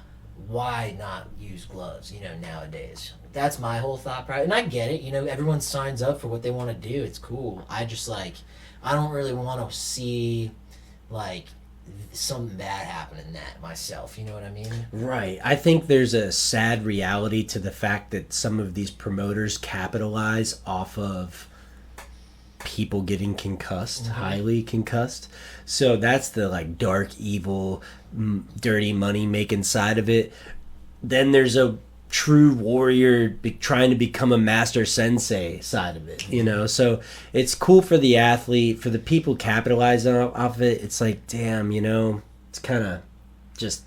why not use gloves? Nowadays. That's my whole thought process, and I get it. Everyone signs up for what they want to do. It's cool. I just like. I don't really want to see, like, something bad happen in that myself. You know what I mean? Right. I think there's a sad reality to the fact that some of these promoters capitalize off of people getting concussed, highly concussed. So that's the, like, dark, evil, dirty money-making side of it. Then there's a true warrior trying to become a master sensei side of it, so it's cool for the athlete, for the people capitalizing off it. It's like, damn, it's kind of just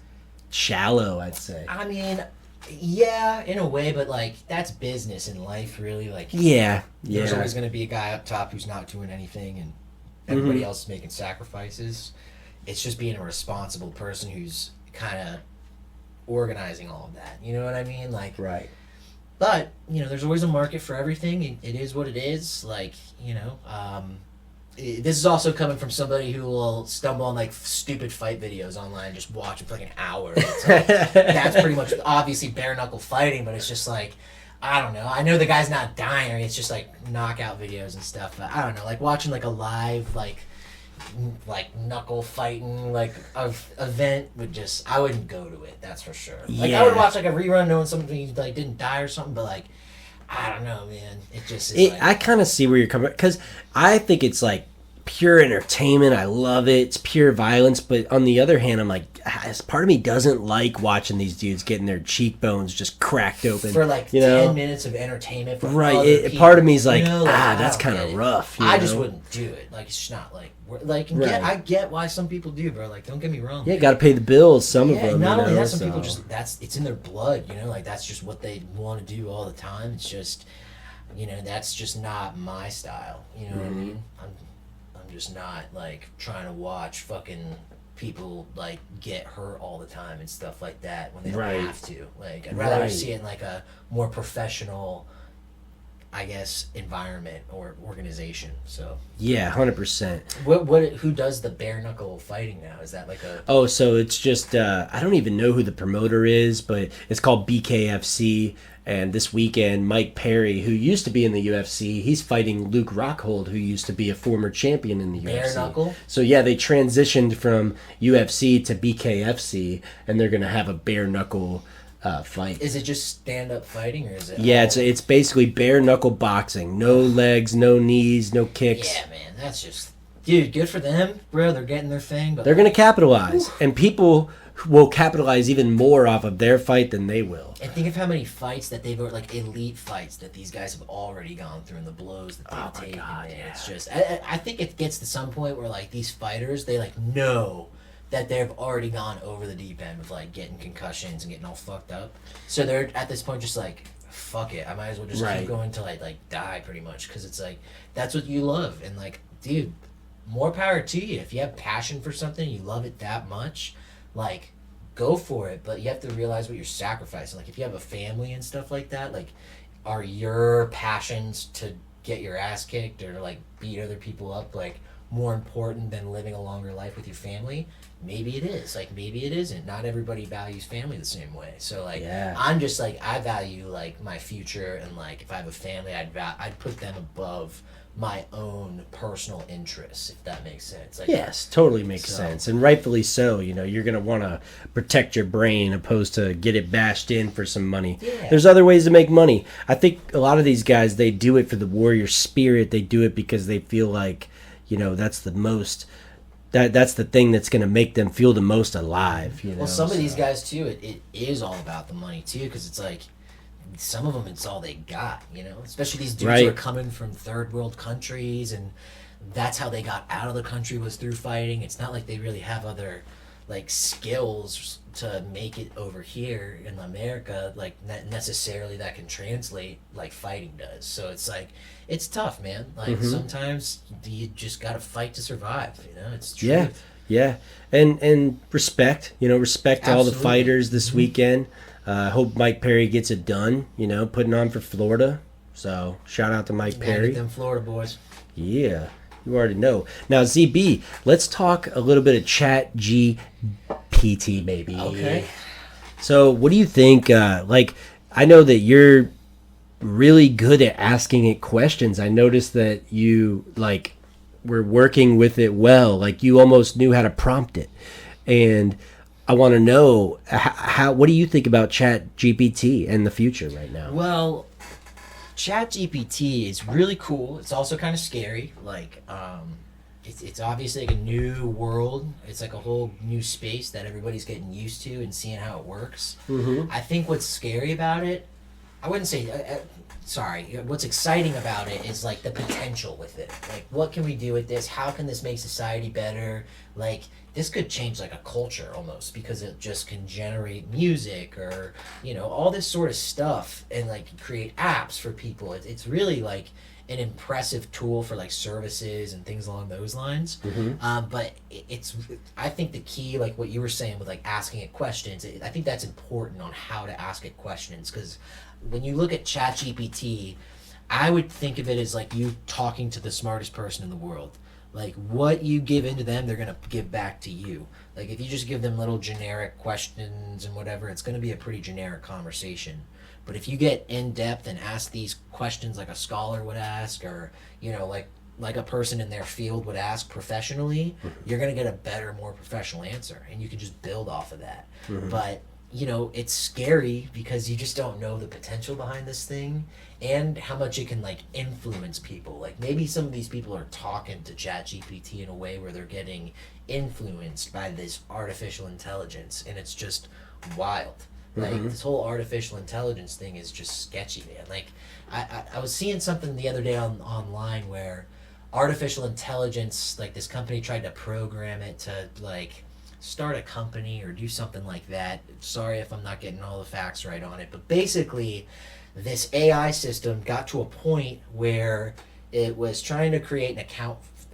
shallow, I'd say. I mean, yeah, in a way, but like that's business in life, really. Like there's always going to be a guy up top who's not doing anything and everybody else is making sacrifices. It's just being a responsible person who's kind of organizing all of that, you know what I mean? Like, right. But there's always a market for everything. It is what it is. Like, this is also coming from somebody who will stumble on like stupid fight videos online and just watch it for like an hour. It's like, that's pretty much obviously bare knuckle fighting, but it's just like I don't know. I know the guy's not dying, or it's just like knockout videos and stuff. But I don't know, like watching like a live like knuckle fighting like event I wouldn't go to it, that's for sure. Like I would watch like a rerun knowing somebody like didn't die or something, but like I don't know, man. It just is I kind of see where you're coming, because I think it's like pure entertainment. I love it. It's pure violence. But on the other hand, I'm like, part of me doesn't like watching these dudes getting their cheekbones just cracked open for like 10 minutes of entertainment. For right. Part of me is like, that's kind of rough. I just wouldn't do it. Like it's just not like I get why some people do, bro. Like don't get me wrong. Yeah, got to pay the bills. Some of them. Not only that, some people just it's in their blood. Like that's just what they want to do all the time. It's just that's just not my style. You know what I mean? I'm just not like trying to watch fucking people like get hurt all the time and stuff like that when they don't have to. Like I'd rather see it in like a more professional, I guess, environment or organization. So Yeah, 100%. Who does the bare knuckle fighting now? Is that like a Oh, so it's just I don't even know who the promoter is, but it's called BKFC. And this weekend, Mike Perry, who used to be in the UFC, he's fighting Luke Rockhold, who used to be a former champion in the bare UFC. knuckle? So yeah, they transitioned from UFC to BKFC, and they're gonna have a bare knuckle fight. Is it just stand up fighting, or is it? Yeah, it's basically bare knuckle boxing. No legs, no knees, no kicks. Yeah, man, that's just, dude, good for them, bro. They're getting their thing, but They're gonna capitalize, and people will capitalize even more off of their fight than they will. And think of how many fights that they've, like elite fights that these guys have already gone through, and the blows that they've taken. God, Man. yeah. It's just, I think it gets to some point where like these fighters, they like know that they've already gone over the deep end with like getting concussions and getting all fucked up. So they're at this point just like, fuck it, I might as well just Right. keep going till I like die, pretty much, because it's like that's what you love, and like, dude, more power to you. If you have passion for something, you love it that much, like, go for it. But you have to realize what you're sacrificing. Like, if you have a family and stuff like that, like, are your passions to get your ass kicked or like beat other people up like more important than living a longer life with your family? Maybe it is. Like, maybe it isn't. Not everybody values family the same way. So like, Yeah. I'm just like, I value like my future, and like if I have a family, I'd put them above my own personal interests, if that makes sense. Like, Yes, totally makes So- sense, and rightfully so. You know, you're gonna want to protect your brain opposed to get it bashed in for some money. Yeah. There's other ways to make money. I think a lot of these guys, they do it for the warrior spirit. They do it because they feel like, you know, that's the most. That's the thing that's gonna make them feel the most alive. You know. Well, some of these so- guys too, it is all about the money too, because it's like some of them, it's all they got, you know. Especially these dudes who are Right. coming from third world countries, and that's how they got out of the country, was through fighting. It's not like they really have other like skills to make it over here in America, like necessarily that can translate like fighting does. So it's like, it's tough, man. Like, sometimes you just gotta fight to survive, you know. It's true. Yeah, yeah, and respect. You know, respect to all the Absolutely. fighters this weekend. I hope Mike Perry gets it done. You know, putting on for Florida. So shout out to Mike Man, Perry. get them Florida boys. Yeah, you already know. Now, ZB, let's talk a little bit of Chat GPT, maybe. Okay. So, what do you think? Like, I know that you're really good at asking it questions. I noticed that you like were working with it well. Like, you almost knew how to prompt it, and I want to know how. What do you think about Chat GPT and the future right now? Well, Chat GPT is really cool. It's also kind of scary. Like, it's obviously like a new world. It's like a whole new space that everybody's getting used to and seeing how it works. Mm-hmm. I think what's scary about it, I wouldn't say, sorry, what's exciting about it is like the potential with it. Like, what can we do with this? How can this make society better? Like, this could change like a culture almost, because it just can generate music or, you know, all this sort of stuff, and like create apps for people. It's really like an impressive tool for like services and things along those lines. But it's, I think the key, like what you were saying with like asking it questions, I think that's important on how to ask it questions, because when you look at Chat GPT, I would think of it as like you talking to the smartest person in the world. Like, what you give into them, they're going to give back to you. Like, if you just give them little generic questions and whatever, it's going to be a pretty generic conversation. But if you get in depth and ask these questions like a scholar would ask, or, you know, like a person in their field would ask professionally, you're going to get a better, more professional answer, and you can just build off of that. But, you know, it's scary because you just don't know the potential behind this thing and how much it can like influence people. Like, maybe some of these people are talking to Chat GPT in a way where they're getting influenced by this artificial intelligence, and it's just wild. Like, this whole artificial intelligence thing is just sketchy, man. Like, I was seeing something the other day online where artificial intelligence, like this company tried to program it to like start a company or do something like that. Sorry if I'm not getting all the facts right on it, but basically this AI system got to a point where it was trying to create an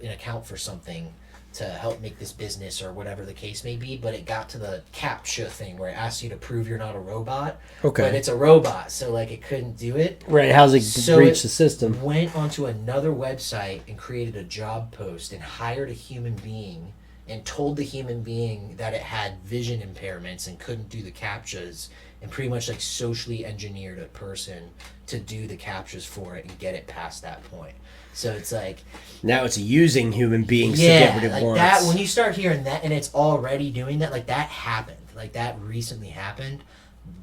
account for something, to help make this business or whatever the case may be, but it got to the CAPTCHA thing where it asks you to prove you're not a robot. Okay. But it's a robot, so like it couldn't do it. Right. How's it So breach it the system? went onto another website and created a job post and hired a human being and told the human being that it had vision impairments and couldn't do the CAPTCHAs, and pretty much like socially engineered a person to do the CAPTCHAs for it and get it past that point. So it's like, Now it's using human beings to yeah, get what it like wants. that. When you start hearing that, and it's already doing that, like that happened, like that recently happened.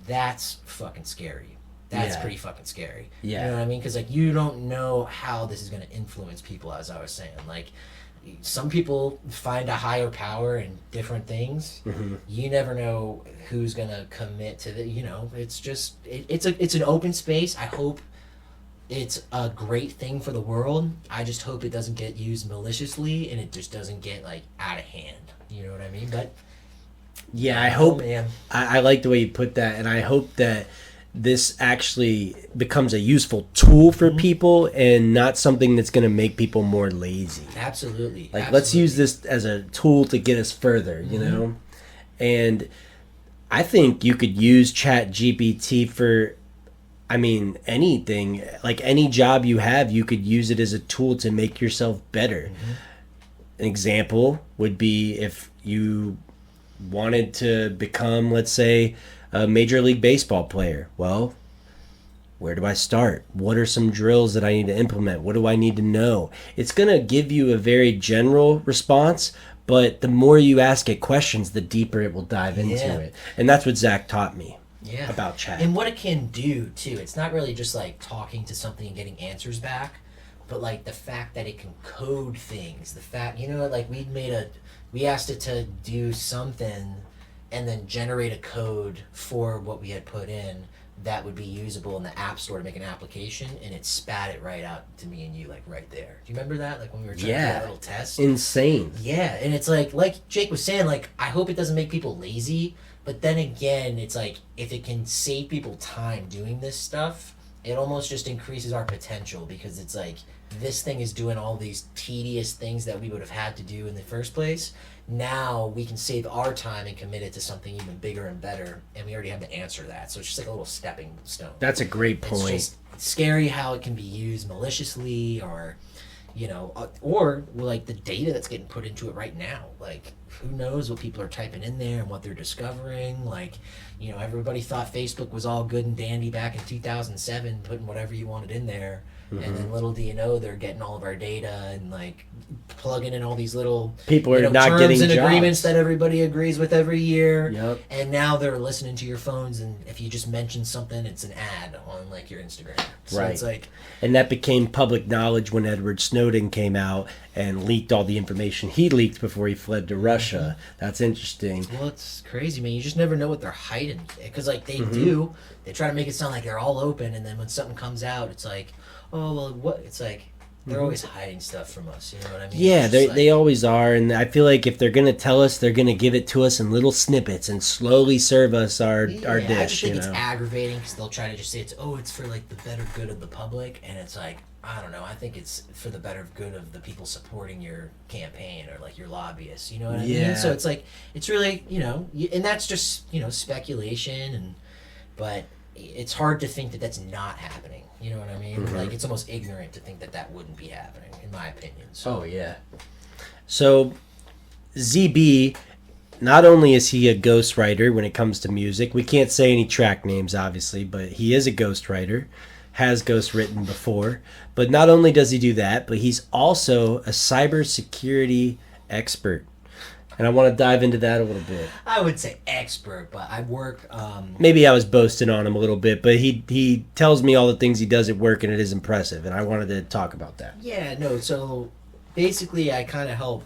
That's fucking scary. That's Yeah. pretty fucking scary. Yeah. You know what I mean? Because like you don't know how this is going to influence people. As I was saying, like some people find a higher power in different things. Mm-hmm. You never know who's going to commit to the. You know, it's just it's an open space. I hope it's a great thing for the world. I just hope it doesn't get used maliciously and it just doesn't get like out of hand. You know what I mean? But Yeah, I hope. man. I like the way you put that, and I hope that this actually becomes a useful tool for people and not something that's going to make people more lazy. Absolutely. Like, let's use this as a tool to get us further, you know? And I think you could use Chat GPT for, I mean, anything. Like, any job you have, you could use it as a tool to make yourself better. An example would be if you wanted to become, let's say, a Major League Baseball player. Well, where do I start? What are some drills that I need to implement? What do I need to know? It's going to give you a very general response, but the more you ask it questions, the deeper it will dive into it. And that's what Zach taught me about chat. And what it can do, too. It's not really just like talking to something and getting answers back, but like the fact that it can code things. The fact, you know, like we asked it to do something and then generate a code for what we had put in that would be usable in the app store to make an application, and it spat it right out to me and you, like right there. Do you remember that? Like when we were trying to do that little test? Insane. Yeah, and it's like Jake was saying, like, I hope it doesn't make people lazy, but then again, it's like, if it can save people time doing this stuff, it almost just increases our potential, because it's like, this thing is doing all these tedious things that we would have had to do in the first place. Now we can save our time and commit it to something even bigger and better, and we already have the answer to that. So it's just like a little stepping stone. That's a great point. It's just scary how it can be used maliciously, or, you know, or like the data that's getting put into it right now. Like, who knows what people are typing in there and what they're discovering. Like, you know, everybody thought Facebook was all good and dandy back in 2007, putting whatever you wanted in there. And then little do you know, they're getting all of our data and like plugging in all these little people are not terms getting and jobs. agreements that everybody agrees with every year. Yep. And now they're listening to your phones, and if you just mention something, it's an ad on like your Instagram. So Right. it's like, And that became public knowledge when Edward Snowden came out and leaked all the information he leaked before he fled to Russia. That's interesting. well, it's crazy, man. You just never know what they're hiding, because like they do. They try to make it sound like they're all open, and then when something comes out, it's like, oh well, what? It's like they're always hiding stuff from us. You know what I mean? Yeah, It's just they always are, and I feel like if they're gonna tell us, they're gonna give it to us in little snippets and slowly serve us our I dish. just think You it's know, aggravating, because they'll try to just say it's for like the better good of the public, and it's like, I don't know. I think it's for the better good of the people supporting your campaign or like your lobbyists. You know what I Yeah. mean? So it's like, it's really, you know, and that's just, you know, speculation, but it's hard to think that that's not happening. You know what I mean? Like, it's almost ignorant to think that that wouldn't be happening, in my opinion. So, oh yeah. So ZB, not only is he a ghostwriter when it comes to music, we can't say any track names obviously, but he is a ghostwriter, has ghostwritten before. But not only does he do that, but he's also a cybersecurity expert. And I want to dive into that a little bit. I would say expert, but I work. Maybe I was boasting on him a little bit, but he tells me all the things he does at work, and it is impressive. And I wanted to talk about that. Yeah, no. So basically, I kind of help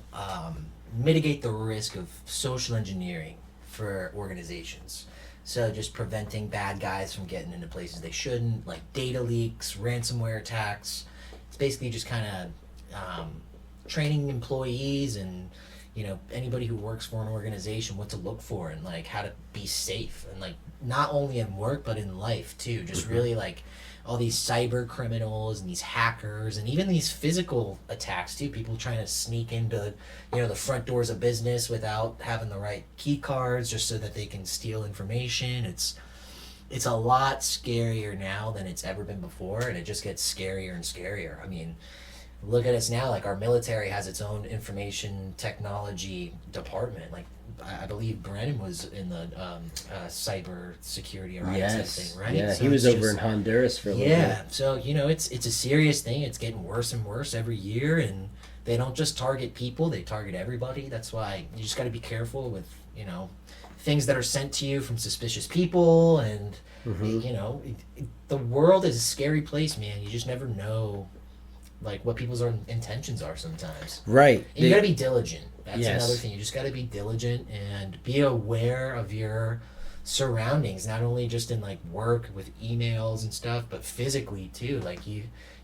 mitigate the risk of social engineering for organizations. So just preventing bad guys from getting into places they shouldn't, like data leaks, ransomware attacks. It's basically just kind of training employees and, you know, anybody who works for an organization, what to look for and like how to be safe, and like not only in work but in life too. Just really like all these cyber criminals and these hackers and even these physical attacks too. People trying to sneak into, you know, the front doors of business without having the right key cards just so that they can steal information. It's a lot scarier now than it's ever been before, and it just gets scarier and scarier. I mean, look at us now. Like, our military has its own information technology department. Like, I believe Brennan was in the cyber security or IT thing, right? Yeah, so he was over in Honduras for a little bit. Yeah, so, you know, it's a serious thing. It's getting worse and worse every year, and they don't just target people, they target everybody. That's why you just got to be careful with, you know, things that are sent to you from suspicious people, and you know, the world is a scary place, man. You just never know like what people's intentions are sometimes. Right. And you got to be diligent. That's another thing. You just got to be diligent and be aware of your surroundings, not only just in like work with emails and stuff, but physically too. Like you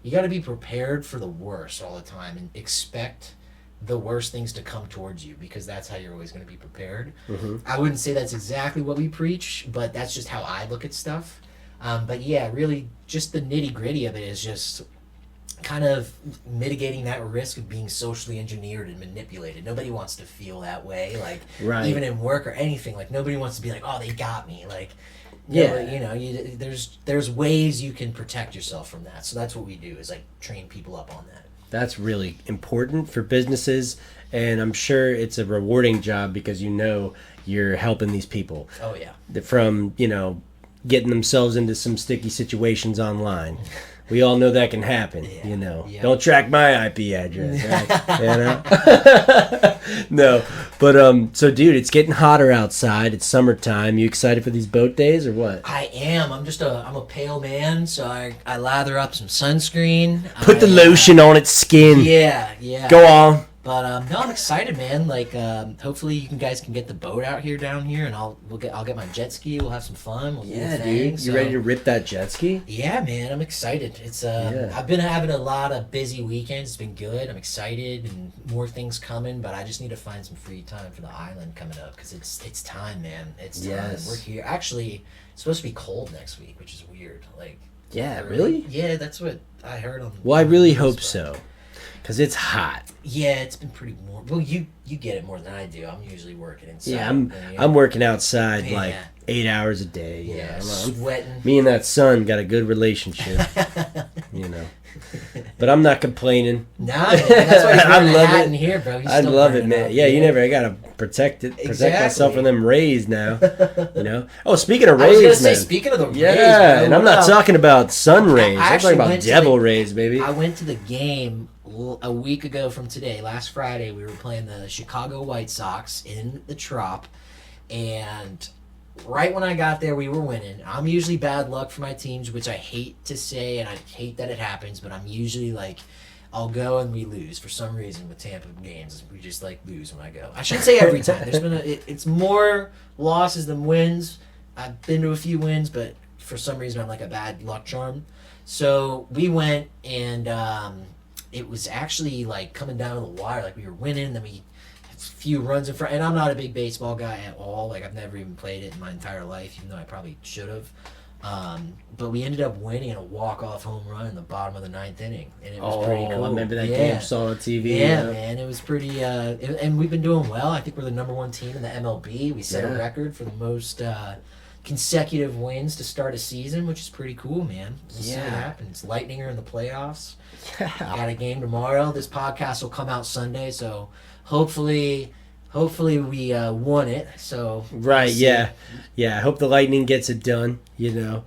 got to be prepared for the worst all the time and expect the worst things to come towards you, because that's how you're always going to be prepared. I wouldn't say that's exactly what we preach, but that's just how I look at stuff. But yeah, really just the nitty gritty of it is just kind of mitigating that risk of being socially engineered and manipulated. Nobody wants to feel that way, like even in work or anything. Like nobody wants to be like, oh, they got me. Like, you know, there's ways you can protect yourself from that. So that's what we do, is like train people up on that. That's really important for businesses, and I'm sure it's a rewarding job because you know you're helping these people. Oh yeah. From, you know, getting themselves into some sticky situations online. We all know that can happen, you know. Yeah. Don't track my IP address, right? You know? No. But, so, dude, it's getting hotter outside. It's summertime. You excited for these boat days or what? I am. I'm a pale man, so I lather up some sunscreen. Put the lotion on its skin. Yeah. Go on. But no, I'm excited, man. Like, hopefully you guys can get the boat out here down here, and I'll get my jet ski. We'll have some fun. We'll do dude. You ready to rip that jet ski? Yeah, man. I'm excited. It's I've been having a lot of busy weekends. It's been good. I'm excited, and more things coming. But I just need to find some free time for the island coming up, because it's time, man. It's time. We're here. Actually, it's supposed to be cold next week, which is weird. Like, really? Yeah, that's what I heard on. Well, I really hope so. Because it's hot. Yeah, it's been pretty warm. Well, you get it more than I do. I'm usually working inside. Yeah, I'm working outside like 8 hours a day. Yeah, I'm sweating. Me and that sun got a good relationship. You know. But I'm not complaining. Nah, man, that's why he's wearing a hat in here, bro. I love it, man. Yeah, I gotta protect myself from them rays now. You know. Oh, speaking of rays, I was gonna say, speaking of the rays, bro, and I'm not talking about sun rays. I'm talking about devil rays, baby. I went to the game a week ago from today. Last Friday, we were playing the Chicago White Sox in the Trop, and right when I got there, we were winning. I'm usually bad luck for my teams, which I hate to say, and I hate that it happens, but I'm usually like, I'll go and we lose for some reason with Tampa games. We just like lose when I go. I shouldn't say every time. There's been it's more losses than wins. I've been to a few wins, but for some reason I'm like a bad luck charm. So we went, and it was actually like coming down to the wire. Like we were winning, then we few runs in front, and I'm not a big baseball guy at all. Like, I've never even played it in my entire life, even though I probably should have. But we ended up winning a walk-off home run in the bottom of the ninth inning, and it was pretty cool. I remember that game. I saw it on TV. Yeah, man, it was pretty. And we've been doing well. I think we're the number one team in the MLB. We set a record for the most consecutive wins to start a season, which is pretty cool, man. We'll see what happens. Lightning are in the playoffs. Got a game tomorrow. This podcast will come out Sunday, so hopefully we won it. So right, yeah. I hope the Lightning gets it done. You know,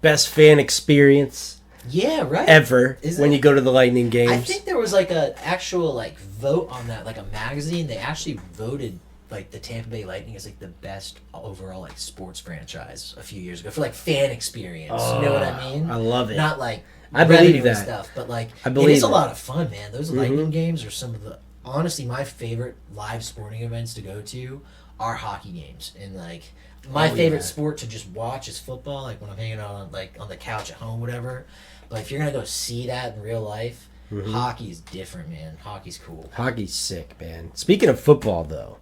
best fan experience. Yeah, right. Ever when you go to the Lightning games. I think there was like a actual like vote on that, like a magazine. They actually voted like the Tampa Bay Lightning as like the best overall like sports franchise a few years ago for like fan experience. You know what I mean? I love it. Not like I believe that stuff, but like it is a lot of fun, man. Those Lightning games are some of the honestly my favorite live sporting events to go to are hockey games, and like my favorite sport to just watch is football. Like when I'm hanging out on the couch at home, whatever. But if you're gonna go see that in real life, Hockey is different, man. Hockey's cool. Hockey's sick, man. Speaking of football, though,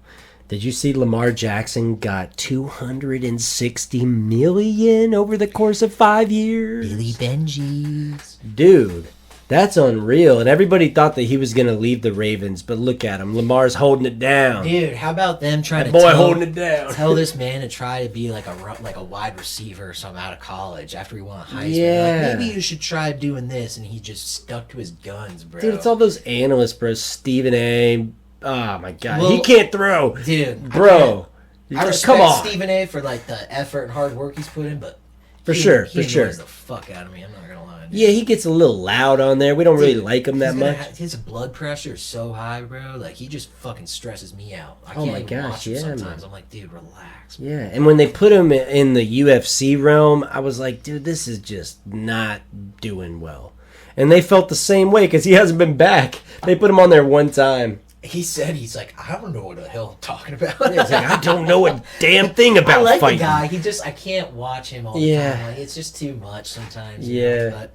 did you see Lamar Jackson got $260 million over the course of 5 years? Billy Benjis. Dude, that's unreal. And everybody thought that he was going to leave the Ravens, but look at him. Lamar's holding it down. Dude, how about them trying to holding it down. Tell this man to try to be like a wide receiver or something out of college after he won a Heisman. Yeah. Like, maybe you should try doing this, and he just stuck to his guns, bro. Dude, it's all those analysts, bro. Stephen A. Oh, my God. Well, he can't throw. Dude. Bro. I respect Stephen A. for like the effort and hard work he's put in, but he annoys the fuck out of me. I'm not gonna lie. Dude. Yeah, he gets a little loud on there. We don't really like him that much. His blood pressure is so high, bro. Like, he just fucking stresses me out. I can't even watch him sometimes. Man. I'm like, dude, relax. Yeah, and when they put him in the UFC realm, I was like, dude, this is just not doing well. And they felt the same way because he hasn't been back. They put him on there one time. He said, he's like, I don't know what the hell I'm talking about. He's like, I don't know a damn thing about I like fighting. The guy. I can't watch him all the time. Like, it's just too much sometimes. Yeah. But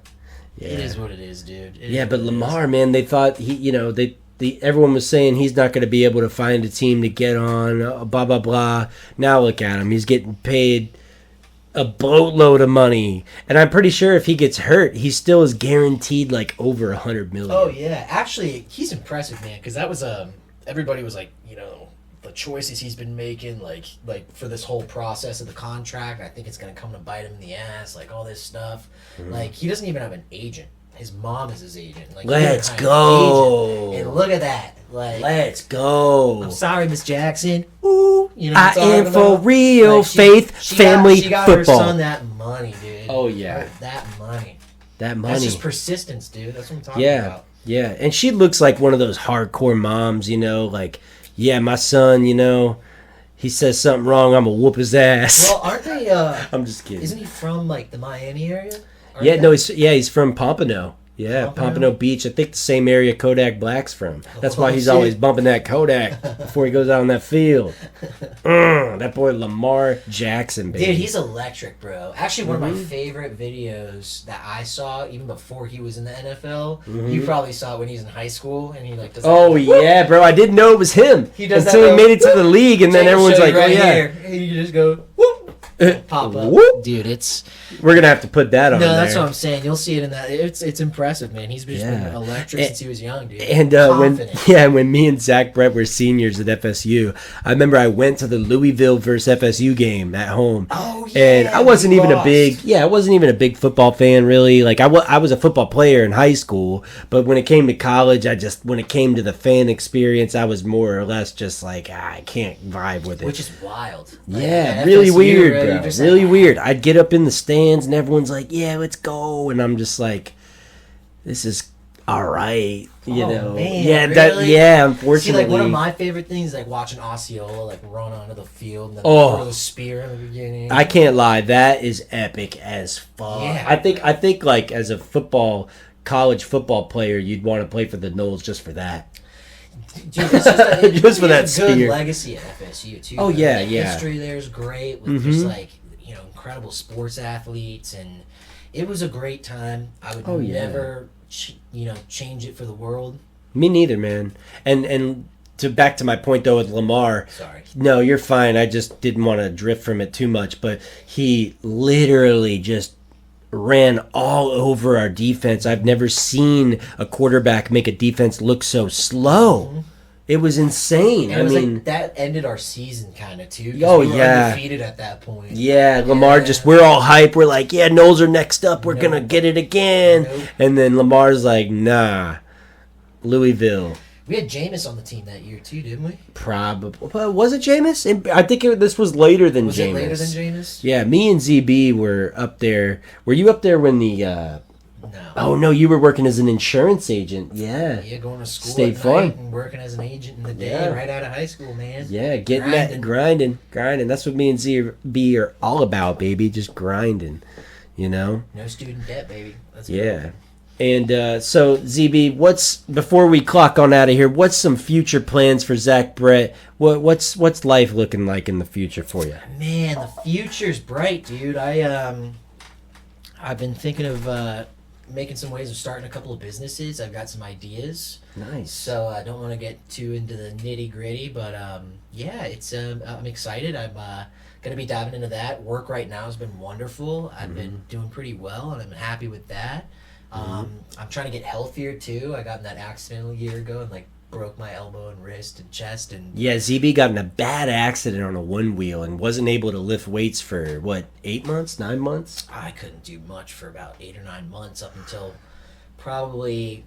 it is what it is, dude. But Lamar, man, they thought everyone was saying he's not going to be able to find a team to get on, blah, blah, blah. Now look at him. He's getting paid a boatload of money. And I'm pretty sure if he gets hurt, he still is guaranteed like over $100 million. Oh, yeah. Actually, he's impressive, man, because that was, everybody was like, the choices he's been making, like for this whole process of the contract, I think it's going to come to bite him in the ass, like all this stuff. Mm-hmm. Like, he doesn't even have an agent. His mom is his agent. Like, let's go. And look at that. Like, let's go. I'm sorry, Miss Jackson. Ooh, I am for real. Like, faith, family, she got football. Her son that money, dude. Oh, yeah. That money. That's just persistence, dude. That's what I'm talking about. Yeah, and she looks like one of those hardcore moms, like, yeah, my son, he says something wrong, I'm going to whoop his ass. Well, aren't they, I'm just kidding. Isn't he from, like, the Miami area? He's from Pompano. Yeah, Pompano Beach. I think the same area Kodak Black's from. That's why he's always bumping that Kodak before he goes out on that field. That boy Lamar Jackson, baby. Dude, he's electric, bro. Actually, one of my favorite videos that I saw, even before he was in the NFL, you probably saw it when he was in high school, and he like does yeah, bro. I didn't know it was him. He does until he made it to the league, and then everyone's like, right here. And you just go, whoop. Pop up. Whoop. Dude, we're gonna have to put that on there. No, that's what I'm saying. You'll see it in that. It's impressive, man. He's just been electric since he was young, dude. And when me and Zach Brett were seniors at FSU, I remember I went to the Louisville versus FSU game at home. Oh yeah. And I wasn't even a big football fan, really. Like I was a football player in high school, but when it came to college, when it came to the fan experience, I was more or less just like, I can't vibe with it. Which is wild. Like, really FSU, weird, bro. Really weird. I'd get up in the stands and everyone's like, yeah, let's go. And I'm just like, this is all right. Man, yeah, really? Unfortunately. See, like, one of my favorite things is like watching Osceola like run onto the field and then throw the spear in the beginning. I can't lie, that is epic as fuck. Yeah. I think like as a college football player, you'd want to play for the Knowles just for that. Dude, it's just for that spear. Good legacy at FSU too. Oh yeah, the history there is great with just like incredible sports athletes, and it was a great time. I would never, change it for the world. Me neither, man. And back to my point though with Lamar. Sorry. No, you're fine. I just didn't want to drift from it too much, but he literally just ran all over our defense. I've never seen a quarterback make a defense look so slow. Mm-hmm. It was insane. And like that ended our season kind of too. Oh we were yeah, undefeated at that point. Yeah, Lamar we're all hype. We're like, yeah, Knowles are next up. We're gonna get it again. Nope. And then Lamar's like, nah, Louisville. We had Jameis on the team that year too, didn't we? Probably. Well, was it Jameis? I think this was later than Jameis. Was it later than Jameis? Yeah, me and ZB were up there. Were you up there when the... No. Oh, no, you were working as an insurance agent. Yeah. Yeah, going to school State at Farm. night and working as an agent in the day right out of high school, man. Yeah, grinding. That's what me and ZB are all about, baby. Just grinding, No student debt, baby. That's cool. And so, ZB, before we clock on out of here, what's some future plans for Zach Brett? What's life looking like in the future for you? Man, the future's bright, dude. I've been thinking of making some ways of starting a couple of businesses. I've got some ideas. Nice. So I don't want to get too into the nitty gritty, but yeah, it's I'm excited. I'm gonna be diving into that. Work right now has been wonderful. I've been doing pretty well, and I'm happy with that. I'm trying to get healthier too. I got in that accident a year ago and like broke my elbow and wrist and chest and Yeah, ZB got in a bad accident on a one wheel and wasn't able to lift weights for what, 8 months, 9 months? I couldn't do much for about 8 or 9 months up until probably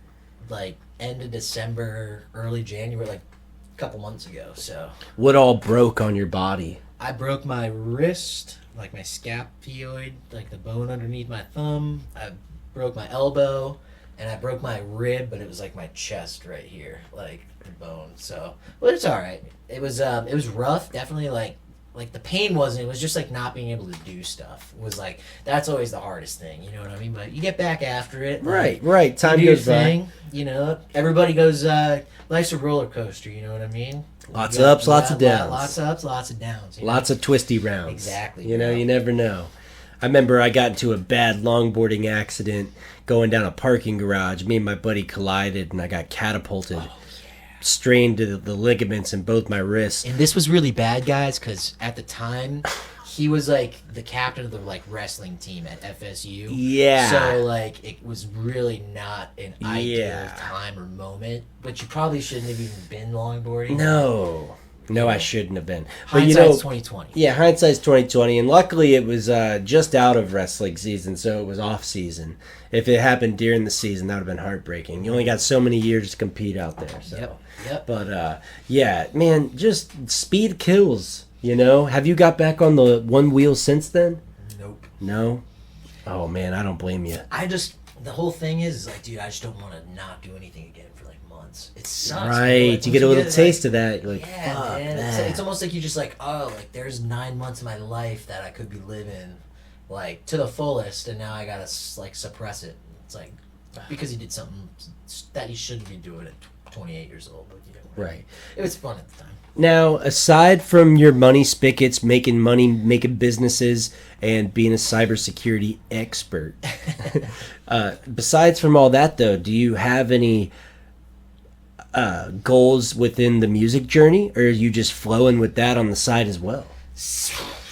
like end of December, early January, like a couple months ago. So What all broke on your body? I broke my wrist, like my scaphoid, like the bone underneath my thumb. I broke my elbow, and I broke my rib, but it was like my chest right here, like the bone. So, but it's all right. It was rough, definitely. Like the pain wasn't. It was just like not being able to do stuff. It was like that's always the hardest thing. You know what I mean? But you get back after it. Right, right. Time you do goes your by. thing. You know, everybody goes. Life's a roller coaster. You know what I mean? Lots of ups, lots of downs. Lots of ups, lots of downs. Lots of twisty rounds. Exactly. You know, you never know. I remember I got into a bad longboarding accident going down a parking garage. Me and my buddy collided, and I got catapulted. Strained the ligaments in both my wrists. And this was really bad, guys, because at the time, he was like the captain of the like wrestling team at FSU. Yeah. So like it was really not an ideal time or moment. But you probably shouldn't have even been longboarding. No, I shouldn't have been. But Hindsight's 2020. Yeah, hindsight's 2020, and luckily it was just out of wrestling season, so it was off season. If it happened during the season, that would have been heartbreaking. You only got so many years to compete out there. So. Yep. But yeah, man, just speed kills. You know, have you got back on the one wheel since then? Nope. No. Oh man, I don't blame you. The whole thing is like, dude, I just don't want to not do anything again for like months. It sucks. Right, like, you get a little taste of that. Like, yeah, fuck man. that. It's almost like you're just like, oh, like there's 9 months of my life that I could be living like to the fullest, and now I gotta like suppress it. It's like because he did something that he shouldn't be doing at 28 years old. But, you know, Right. It was fun at the time. Now, aside from your money spigots, making money, making businesses, and being a cybersecurity expert, besides from all that, though, do you have any goals within the music journey, or are you just flowing with that on the side as well?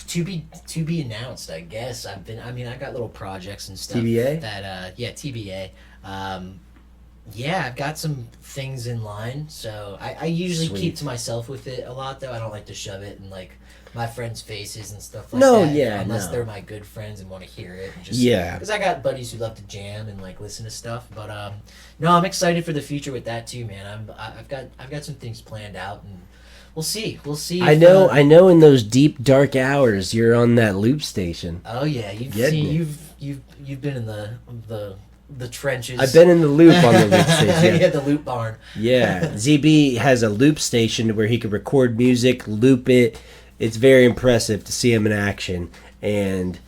To be announced, I guess. I got little projects and stuff. TBA? TBA. Yeah, I've got some things in line, so I usually Sweet. keep to myself with it a lot, though. I don't like to shove it in, like, my friends' faces and stuff like No, that. yeah, unless no. they're my good friends and want to hear it. And just, Yeah. Because I got buddies who love to jam and, like, listen to stuff. But, no, I'm excited for the future with that, too, man. I've got some things planned out, and we'll see. We'll see. I know. In those deep, dark hours, you're on that loop station. Oh, yeah. You've been in the trenches. I've been in the loop on the loop station. Yeah, the loop barn. Yeah, ZB has a loop station where he can record music, loop it. It's very impressive to see him in action, and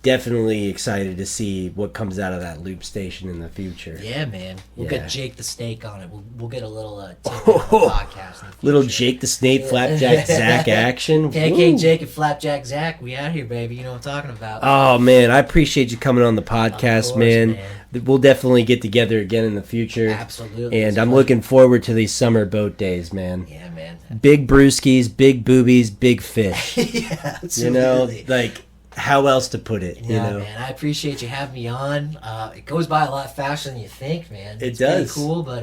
definitely excited to see what comes out of that loop station in the future. Yeah, man. We'll Yeah. get Jake the Snake on it. We'll get a little tidbit on the podcast. In the Little future. Jake the Snake, Flapjack Zach action. Pancake Woo. Jake and Flapjack Zach. We out here, baby. You know what I'm talking about. Oh man, I appreciate you coming on the podcast, Of course, man. We'll definitely get together again in the future. Absolutely. And It's I'm fun. looking forward to these summer boat days, man. Yeah, man. Big brewskis, big boobies, big fish. Yeah, You know, absolutely. like how else to put it? No, You know, man, I appreciate you having me on. It goes by a lot faster than you think, man. It It's does. pretty cool, but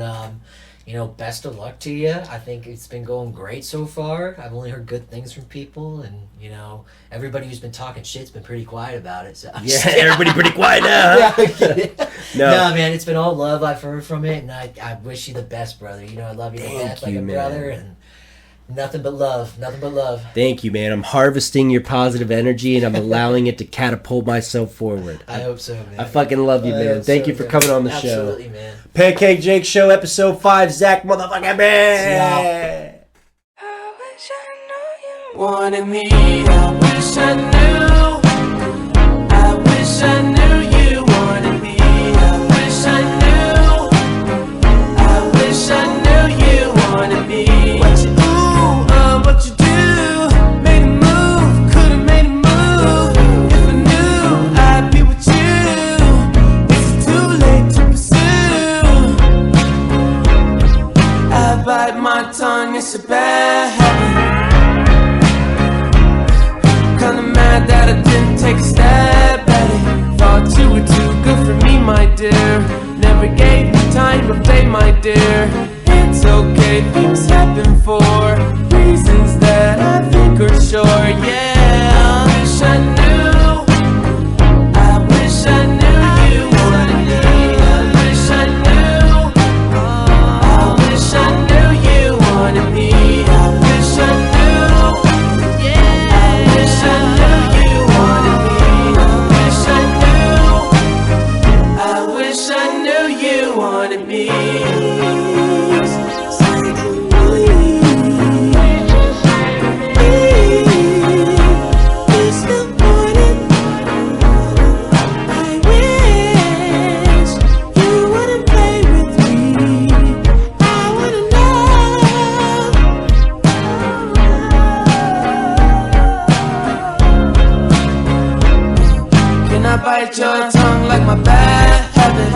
you know, best of luck to you. I think it's been going great so far. I've only heard good things from people, and you know, everybody who's been talking shit's been pretty quiet about it. So I'm yeah, just- everybody pretty quiet now. Huh? No, No. man, it's been all love I've heard from it, and I wish you the best, brother. You know, I love you to Thank death like you, a man. brother, and nothing but love. Nothing but love. Thank you, man. I'm harvesting your positive energy and I'm allowing it to catapult myself forward. I hope so, man. I fucking love you, I man. hope Thank so, you for man. coming on the Absolutely, show. man. Pancake Jake Show, episode 5, Zach motherfucking man. I wish I knew you wanted me. I wish I knew. I wish I knew you wanted me. I wish I knew. I wish I knew you wanted me. What you do, what you do. Made a move, could've made a move. If I knew, I'd be with you. It's too late it's a bad habit. Kinda mad that I didn't take a stab at it. Thought you were too good for me, my dear. Never gave me time to play, my dear. It's okay, things happen for reasons that I think are sure, yeah. I wish I knew. I wish I knew you wanted me. I wish I knew. I wish I knew you wanted me. I wish I knew. Yeah. I wish I knew you wanted me. I wish I knew. I wish I knew you wanted me. I bite your tongue like my bad habit.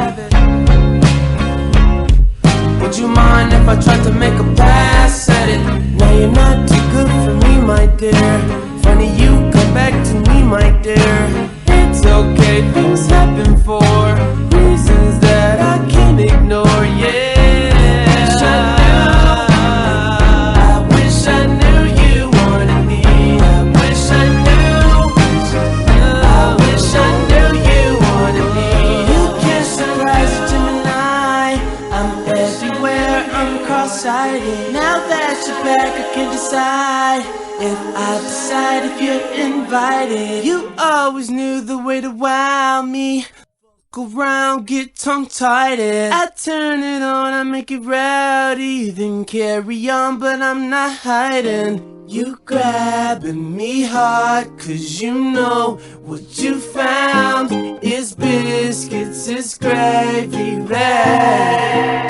Would you mind if I tried to make a pass at it? Now you're not too good for me, my dear. Funny you come back to me, my dear. It's okay, things happen for reasons that I can't ignore, yeah. I wish I knew you wanted me. I wish I knew. I wish I knew you wanted me. You can't surprise a Gemini. I'm everywhere, I'm cross-sighted. Now that you're back, I can decide if I decide if you're invited. You always knew the way to wow me. Go around, get tongue-tied. I turn it on, I make it rowdy. Then carry on, but I'm not hiding. You grabbing me hard, cause you know what you found is biscuits, it's gravy, right?